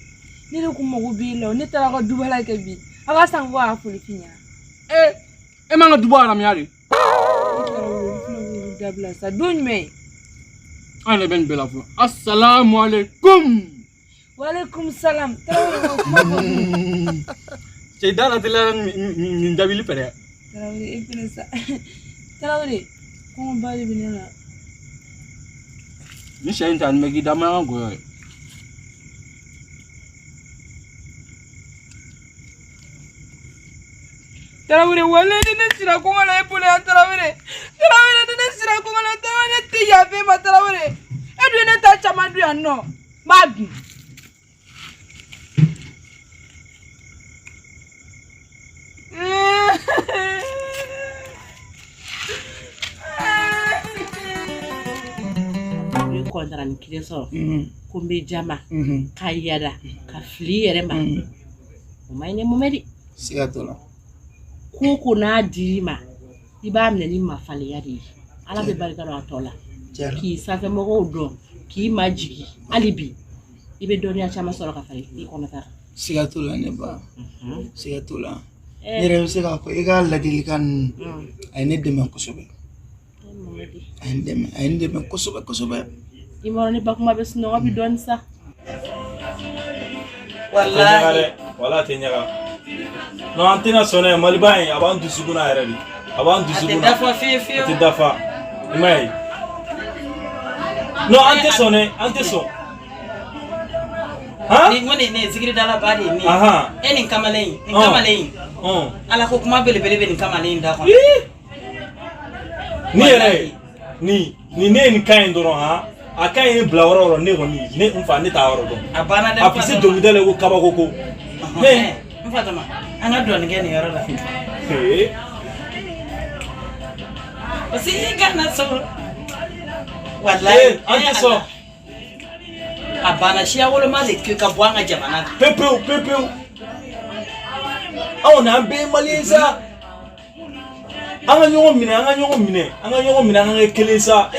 ne de kun mago b'i la ne taara ka dubala kɛ bi. A ka san ko a foli fi ɲɛna. E man ka duba aramiya de. Dabila sa don jumɛn. An yɛrɛ bɛ nin bɛɛ la fɔlɔ. Assalamu alaikum. Wa alaikum salam. Cɛ da la teliya nin dabili fɛ dɛ. Tarawele e fɛnɛ sa. Tarawele kɔngɔ ba de bɛ ne la. Ni sɛ in ta nin bɛ k'i da ma an ka gɔyɔ ye. Tarawele wale ni ne sira kɔngɔ la e bolo yan Tarawele. Tarawele ni ne sira kɔngɔ la Tarawele tɛ yafe ma Tarawele. E dun ne ta caman dun yan nɔ. N b'a dun. Ne kɔntara ni kile sɔrɔ ko n bɛ jama ka yada ka fili yɛrɛ ma o ma ɲi ne mɔmɛ de. Siga t'o la. Ko n'a dir'i ma i b'a minɛ ni mafaliya de ye ala bɛ barika dɔn a tɔ la k'i sanfɛmɔgɔw dɔn k'i majigi hali bi i bɛ dɔnniya caman sɔrɔ ka fara i kɔnɔ ta. Siga t'o la ne ba. Siga t'o la. Ne yɛrɛ bɛ se k'a fɔ i ka ladilikan ninnu a ye ne dɛmɛ kosɛbɛ. A ye n dɛmɛ kosɛbɛ kosɛbɛ. I m'a dɔn ni bakuma bɛ sunɔgɔ bi dɔɔnin sa. Walahi tɛ ɲaga. Non an tɛna sɔn dɛ Maliba in a b'an dusukun na yɛrɛ de. A b'an dusukun na. A tɛ dafa fiyewu fiyewu. A tɛ dafa. I m'a ye. Non an tɛ sɔn dɛ an tɛ sɔn. Ni ko nin ye zikiridala ba de ye nin ye. E nin kamalen in. Ala ko kuma belebele bɛ nin kamalen in da kɔnɔ. Ni yɛrɛ ni ne ye nin kan in dɔrɔn a kan in bila yɔrɔ yɔrɔ ne kɔni ne n fa ne t'a yɔrɔ dɔn. A banna dɛ. A bɛ se dɔnkilida la ko kabako ko. N Fatama an ka dɔɔnin kɛ nin yɔrɔ la. Parce que i kana sɔn. Walayi an tɛ sɔn. A banna siya woloma de ka bɔ an ka jamana kan. Pepewu pepewu. Anw n'an bɛɛ ye Maliyɛn sa. Anga nyɔgɔn minɛ an ka kelen sa.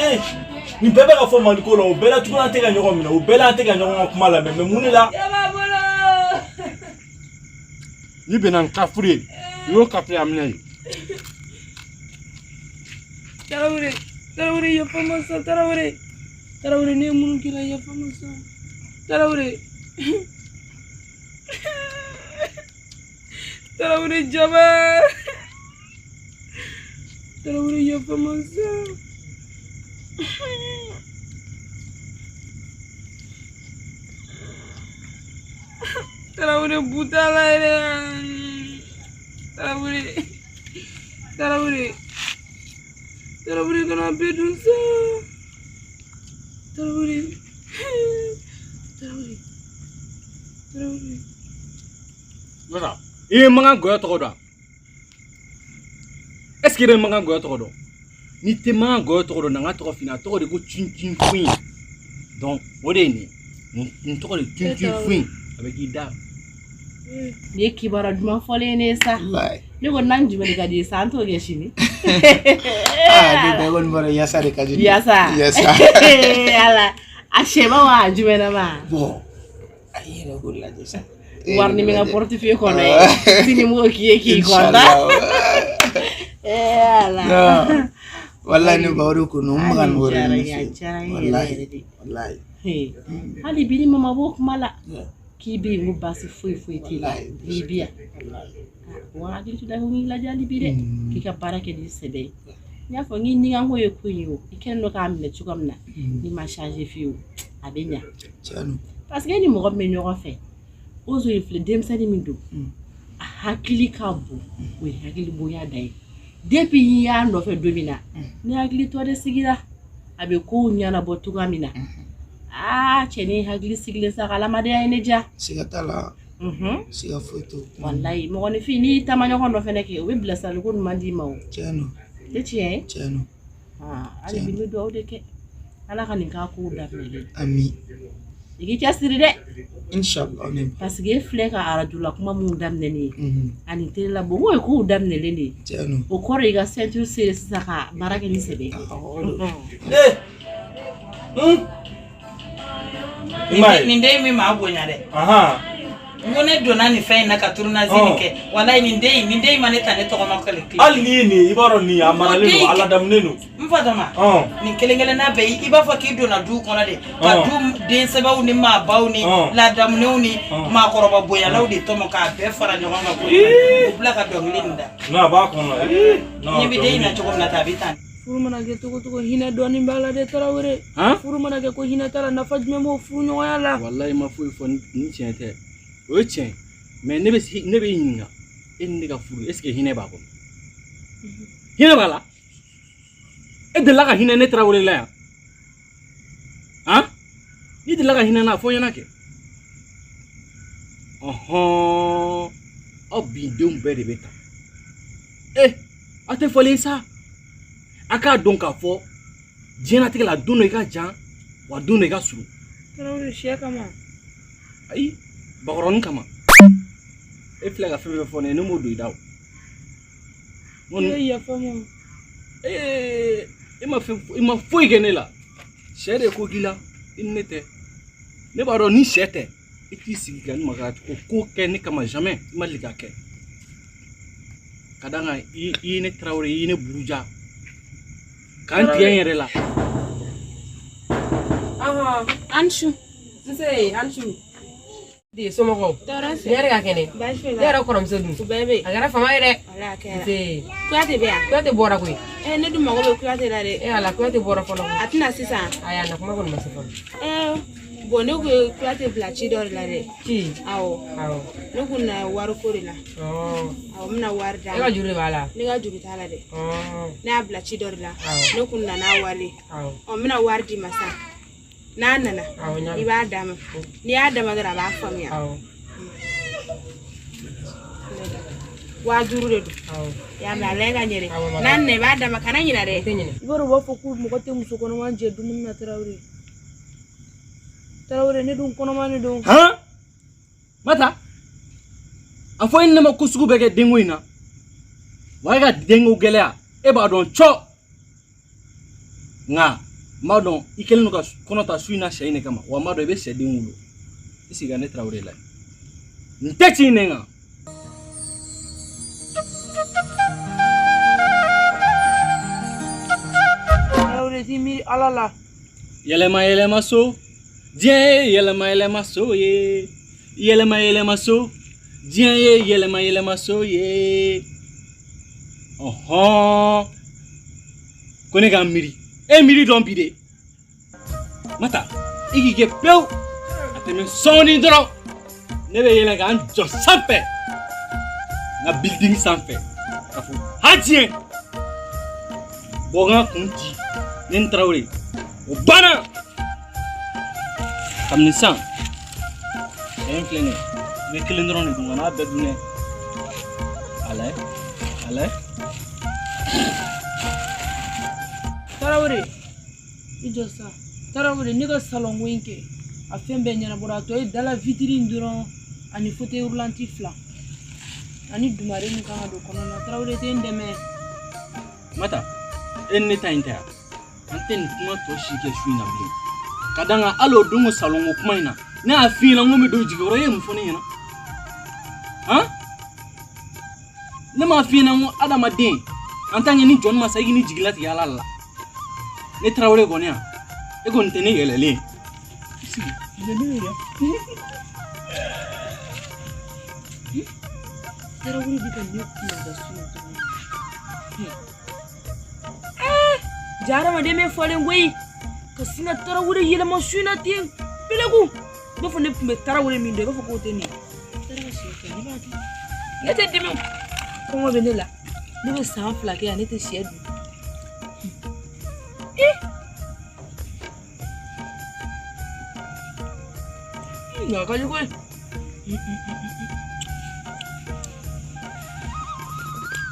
Ni bɛɛ bɛ ka fɔ Mali ko la o bɛɛ la tuguni an tɛ ka ɲɔgɔn minɛ o bɛɛ la an tɛ ka ɲɔgɔn ka kuma lamɛn mais mun de la? Ni bɛnna n ka furu ye i y'o kape a minɛ ye. Tarawele yafa n ma sa Tarawele ne ye minnu k'i la yafa n ma sa Tarawele jaba Tarawele yafa n ma sa Tarawele butala yɛrɛ Tarawele kana bɛɛ dun sa Tarawele Voilà. I ye Mankan Goya tɔgɔ dɔn? Est ce que i bɛ Mankan Goya tɔgɔ dɔn? Ni tɛ Mankan Goya tɔgɔ dɔn na n ka tɔgɔ f'i ɲɛna a tɔgɔ de ko Cin Fuin. Donc o de ye nin tɔgɔ de Cin Fuin a bɛ k'i da. Ni ye kibaruya duman fɔlen ne sa. Ne ko n'an jumɛn de ka di ye sa an t'o kɛ sini. Ah, de bɛɛ kɔni bɔra yasa de ka di. Yasa. Ala a sɛba wa a jumɛn na ma. Bon a yɛrɛ ko lajɛ sa. Wari ni min ka portefeuille kɔnɔ ye sini m'o k'i ye k'i kɔnta. Ala. Wallahi ne bawro ko no magan wore ni. Wallahi. Hali bi ni mama bo kuma la. K'i bɛ yen ko baasi foyi t'i la Libya wa hakili to da ko ngi la jali bi dɛ k'i ka baara kɛ ni sɛbɛ ye n y'a fɔ ngi niŋanko ye ko ye o i kɛlen don k'a minɛ cogo min na ni ma changer fiyewu a bɛ ɲa parce que ni mɔgɔ min bɛ ɲɔgɔn fɛ ozo ye filɛ denmisɛnnin min don a hakili ka bon o ye hakili bonya da ye depuis n y'a nɔfɛ don min na ni hakili tɔ de sigira a bɛ kow ɲɛnabɔ cogoya min na cɛ ni hakili sigilen sa kalamadenya ye ne diya siga t'a la siga foyi t'o wallahi mɔgɔninfin n'i taama ɲɔgɔn dɔ fɛnɛ kɛ o bɛ bilasirali ko ɲuman d'i ma o tiɲɛ don tɛ tiɲɛ ye tiɲɛ don hali bi n bɛ dugawu de kɛ ala ka nin k'a kow daminɛlen ami i k'i cɛsiri dɛ inshallah parce que e filɛ ka arajo la kuma minnu daminɛ ne ye ani tele la bon o ye kow daminɛlen de ye tiɲɛ don o kɔrɔ i ka ceinture serré sisan ka baara kɛ ni sɛbɛ nin den min ma bonya dɛ ngo ne donna ni fɛn na ka tournage kɛ wallahi nin den ma ne ta ne tɔgɔ ma kale hali ni ni i b'a dɔn ni a maralen don ala daminɛ don n fatama nin kelen na bɛɛ i b'a fɔ k'i donna du kɔnɔ de ka du den sɛbɛw ni maabaw ni ladamunew ni maakɔrɔba bonyalaw de tɔmɔ k'a bɛɛ fara ɲɔgɔn kan ko bila ka dɔnkili nin da n'a b'a kɔnɔ ni bɛ den na cogo min na ta a bɛ tan furu mana kɛ togo hinɛ dɔɔnin b'a la dɛ Tarawele furu mana kɛ ko hinɛ t'a la nafa jumɛn b'o furu ɲɔgɔnya la wallahi ma foyi fɔ ni tiɲɛ tɛ o ye tiɲɛ mais ne bɛ ɲininka e ni ne ka furu est ce que hinɛ b'a kɔnɔ hinɛ b'a la e delila ka hinɛ ne Tarawele la yan n'i delila ka hinɛ na fɔ n ɲɛna kɛ aw bi denw bɛɛ de bɛ ta a tɛ fɔlen sa a k'a dɔn k'a fɔ diɲɛlatigɛ la don dɔ i ka jan wa don dɔ i ka surun Tarawele sɛ kama ayi bakɔrɔnin kama e filɛ ka fɛn fɛn fɔ ne ye ne m'o don i da o yafa ma i ma foyi kɛ ne la sɛ de ko k'i la i ni ne tɛ ne b'a dɔn ni sɛ tɛ i t'i sigi ka ne ma ka ko kɛ ne kama jamais i ma deli ka kɛ ka da kan i ye ne Tarawele i ye ne buruja k'an tigɛ n yɛrɛ la Anshu Anshu di somɔgɔw ne yɛrɛ ka kɛnɛ ne yɛrɛ kɔrɔmuso dun a kɛra fama ye dɛ Kuyate bɛ yan Kuyate bɔra koyi ne dun mago bɛ Kuyate la dɛ ala Kuyate bɔra fɔlɔ a tɛna sisan ayi a na kuma kɔni ma se fɔlɔ bon ne ko Kuyate bila ci dɔ de la dɛ ci awɔ ne kun na wari ko de la awɔ n bɛna wari d'a ma e ka juru de b'a la ne ka juru t'a la dɛ ne y'a bila ci dɔ de la ne kun na n'a wari n bɛna wari d'i ma sisan n'a nana i b'a d'a ma n'i y'a d'a ma dɔrɔn a b'a faamuya 5000 de don y'a mɛn a lajɛ ka ɲɛ dɛ n'a nana i b'a d'a ma kana ɲinɛ dɛ i b'a dɔn u b'a fɔ ko mɔgɔ tɛ muso kɔnɔma jɛ dumuni na Tarawele ne dun kɔnɔma ne don Mata a fɔ i ne ma ko sugu bɛ kɛ denko in na wa e ka denko gɛlɛya e b'a dɔn cɔ nka m'a dɔn I kɛlen don ka kɔnɔta su in na sɛ in de kama wa m'a dɔn I bɛ sɛden wolo I sigi ka ne Tarawele la n tɛ ci ne kan Tarawele t'i miiri Ala la yɛlɛma yɛlɛma so diɲɛ ye yɛlɛma yɛlɛma so ye yɛlɛma yɛlɛma so diɲɛ ye yɛlɛma yɛlɛma so ye ɔhɔn ko ne ka miiri e miiri dɔn bi de Mata I k'i kɛ pewu a tɛmɛ sɔɔni dɔrɔn ne bɛ yɛlɛ k'an jɔ sanfɛ n ka building sanfɛ ka fɔ ha diɲɛ bɔ n ka kun ci ne ni Tarawele o banna kabini san sɛ in filɛ nin ye I bɛ kelen dɔrɔn de dun ka n'a bɛɛ dun dɛ a lajɛ Tarawele I jɔ sa Tarawele ne ka salon ko in kɛ a fɛn bɛɛ ɲɛnabɔra a tɔ ye dala vitrine dɔrɔn ani fauteuil roulant 2 ani dumare min kan ka don kɔnɔ na Tarawele tɛ n dɛmɛ Mata e ni ne ta in tɛ yan an tɛ nin kuma tɔ si kɛ su in na bilen ka da kan hali o don ko salon ko kuma in na ne y'a f'i ɲɛna n ko n bɛ don jigiyɔrɔ e ye mun fɔ ne ɲɛna han ne m'a f'i ɲɛna n ko adamaden en tant que ni jɔnni ma sa I k'i ni jigila tigɛ Ala la ne Tarawele kɔni yan e kɔni tɛ ne yɛlɛlen Tarawele bɛ ka ne kunna da su in tuguni hadamaden bɛ fɔlen koyi ka sin ka Tarawele yɛlɛma su in na ten peleku I b'a fɔ ne tun bɛ Tarawele min dɔn I b'a fɔ k'o tɛ nin ne tɛ dimi kɔngɔ bɛ ne la ne bɛ san 2 kɛ yan ne tɛ sɛ dun nka ka jugu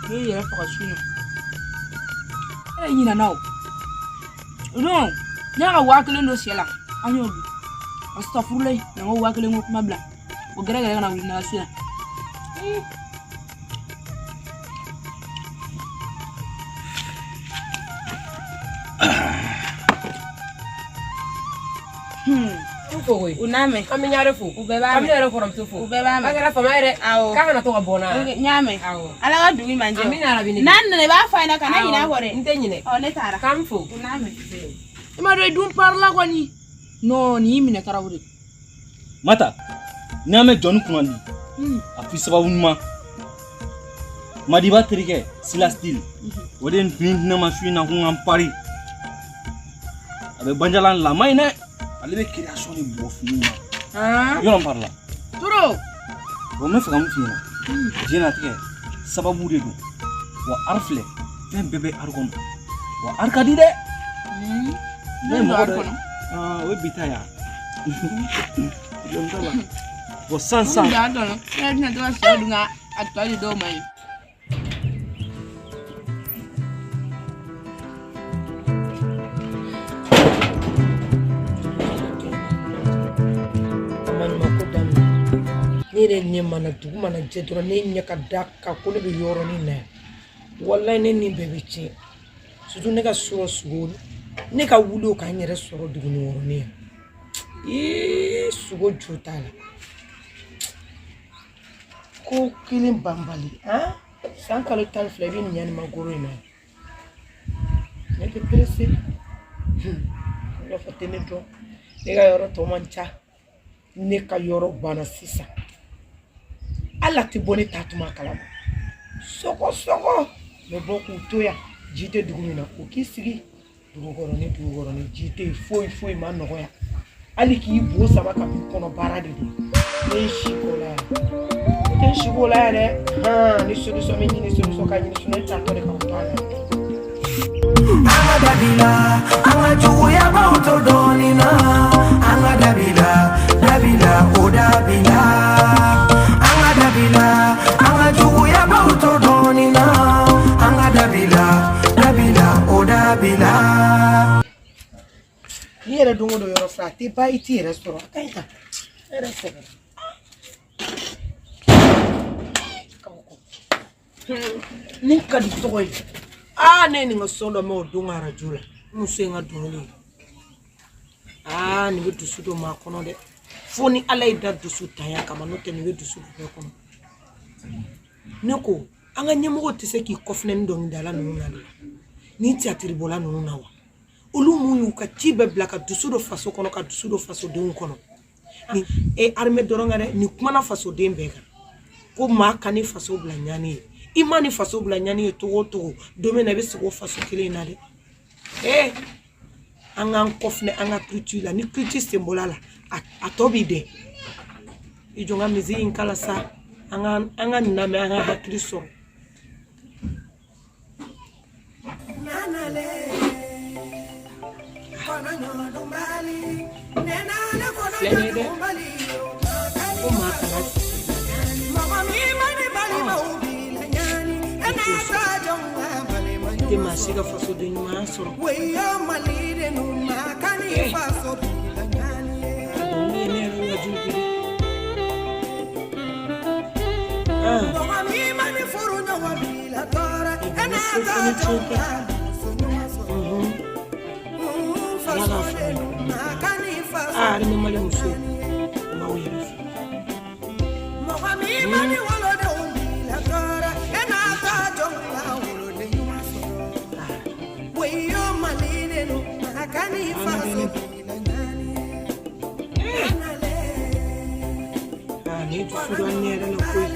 ne yɛrɛ faga su in na ɲinana o non ne y'a ka 1000 don sɛ la an y'o dun astafurulayi na n ko 1000 ko kuma bila o gɛrɛgɛrɛ ka na wuli na su la Uname kami nyare fu ubeba kami nyare forum tu fu ubeba ma kara fama ere ka kana to ka bona nyame ala ka dugi manje amina rabini nan ne ba fa ina kana ina hore nte nyine o ne tara kam fu uname ima do dum parla ko ni no ni mine Tarawele Mata ni ame jɔnni kunandi a fi sababu ɲuman Madiba terikɛ Sila Style o de ni ne ma su in na ko n ka n pari a bɛ Banjalan lamɔ in dɛ ale bɛ création de bɔ fini na yɔrɔ n pari la toro bon n bɛ fɛ ka mun f'i ɲɛna diɲɛlatigɛ sababu de don wa ari filɛ fɛn bɛɛ bɛ ari kɔnɔ wa ari ka di dɛ ne ye mɔgɔ dɔ o ye bi ta yan bon sansan da dɔn ne tɛna to ka sɛ dun ka a tɔ di dɔw ma ye ne yɛrɛ ɲɛ mana dugu mana jɛ dɔrɔn ne ɲɛ ka da ka ko ne bɛ yɔrɔnin na yan wallahi ne nin bɛɛ bɛ tiɲɛ surtout ne ka sɔrɔ sogo ne ka wuli o ka n yɛrɛ sɔrɔ duguni yɔrɔnin yan sogo jo t'a la ko kelen banbali san kalo 12 i bɛ nin ɲani magoro in na ne tɛ pressé ne fɔ tɛ ne dɔn ne ka yɔrɔ tɔ man ca ne ka yɔrɔ banna sisan ala tɛ bɔ ne taatuma kalama sɔgɔ mɛ bɔ k'u to yan ji tɛ dugu min na o k'i sigi dugukɔrɔni ji tɛ foyi ma nɔgɔya hali k'i bo sama ka b'i kɔnɔ baara de don ne ye si k'o la yan ne tɛ si k'o la yan dɛ ni solution bɛ ɲini solution ka ɲini sinon e taatɔ de ka to a la. Anga dabila, anga juguya bauto donina. Anga dabila, o dabila. Anga dabila, anga juguya bauto donina. Anga dabila, o dabila. Ni yɛrɛ don o don yɔrɔ fila a tɛ ba i t'i yɛrɛ sɔrɔ a ka ɲi tan e yɛrɛ sɛgɛn. Ni ka di tɔgɔ ye ne ni ngasondo mo dunga rajula musenga dunuli ni dusu do ma kono de foni ala ida dusu taya kama no te ni dusu do kono neko anga nyemo te se ki kofne ndo ndala no ngani ni ti atribola no na wa olu mu yu ka tibe blaka dusu do faso kono ka dusu do faso de kono ni arme doronga de ni kuma na faso de mbega ko ma kani faso bla nyani imani faso bla nyani to domena be se ko faso kile na de anga kofne anga culture la ni culture sembolala atobi de ijonga mizi inkala sa anga name anga hakriso Masiga faso de nyuma soro weyo malire numa kani faso bilanyani ne nga jubi mama mi mani furu na wabila tora ena ta faso de numa kani faso ni mali muso mawi mama mi mani wala de wabila tora ena ta jonga weyo malire no akani faso bilanyani ni tu sura nere no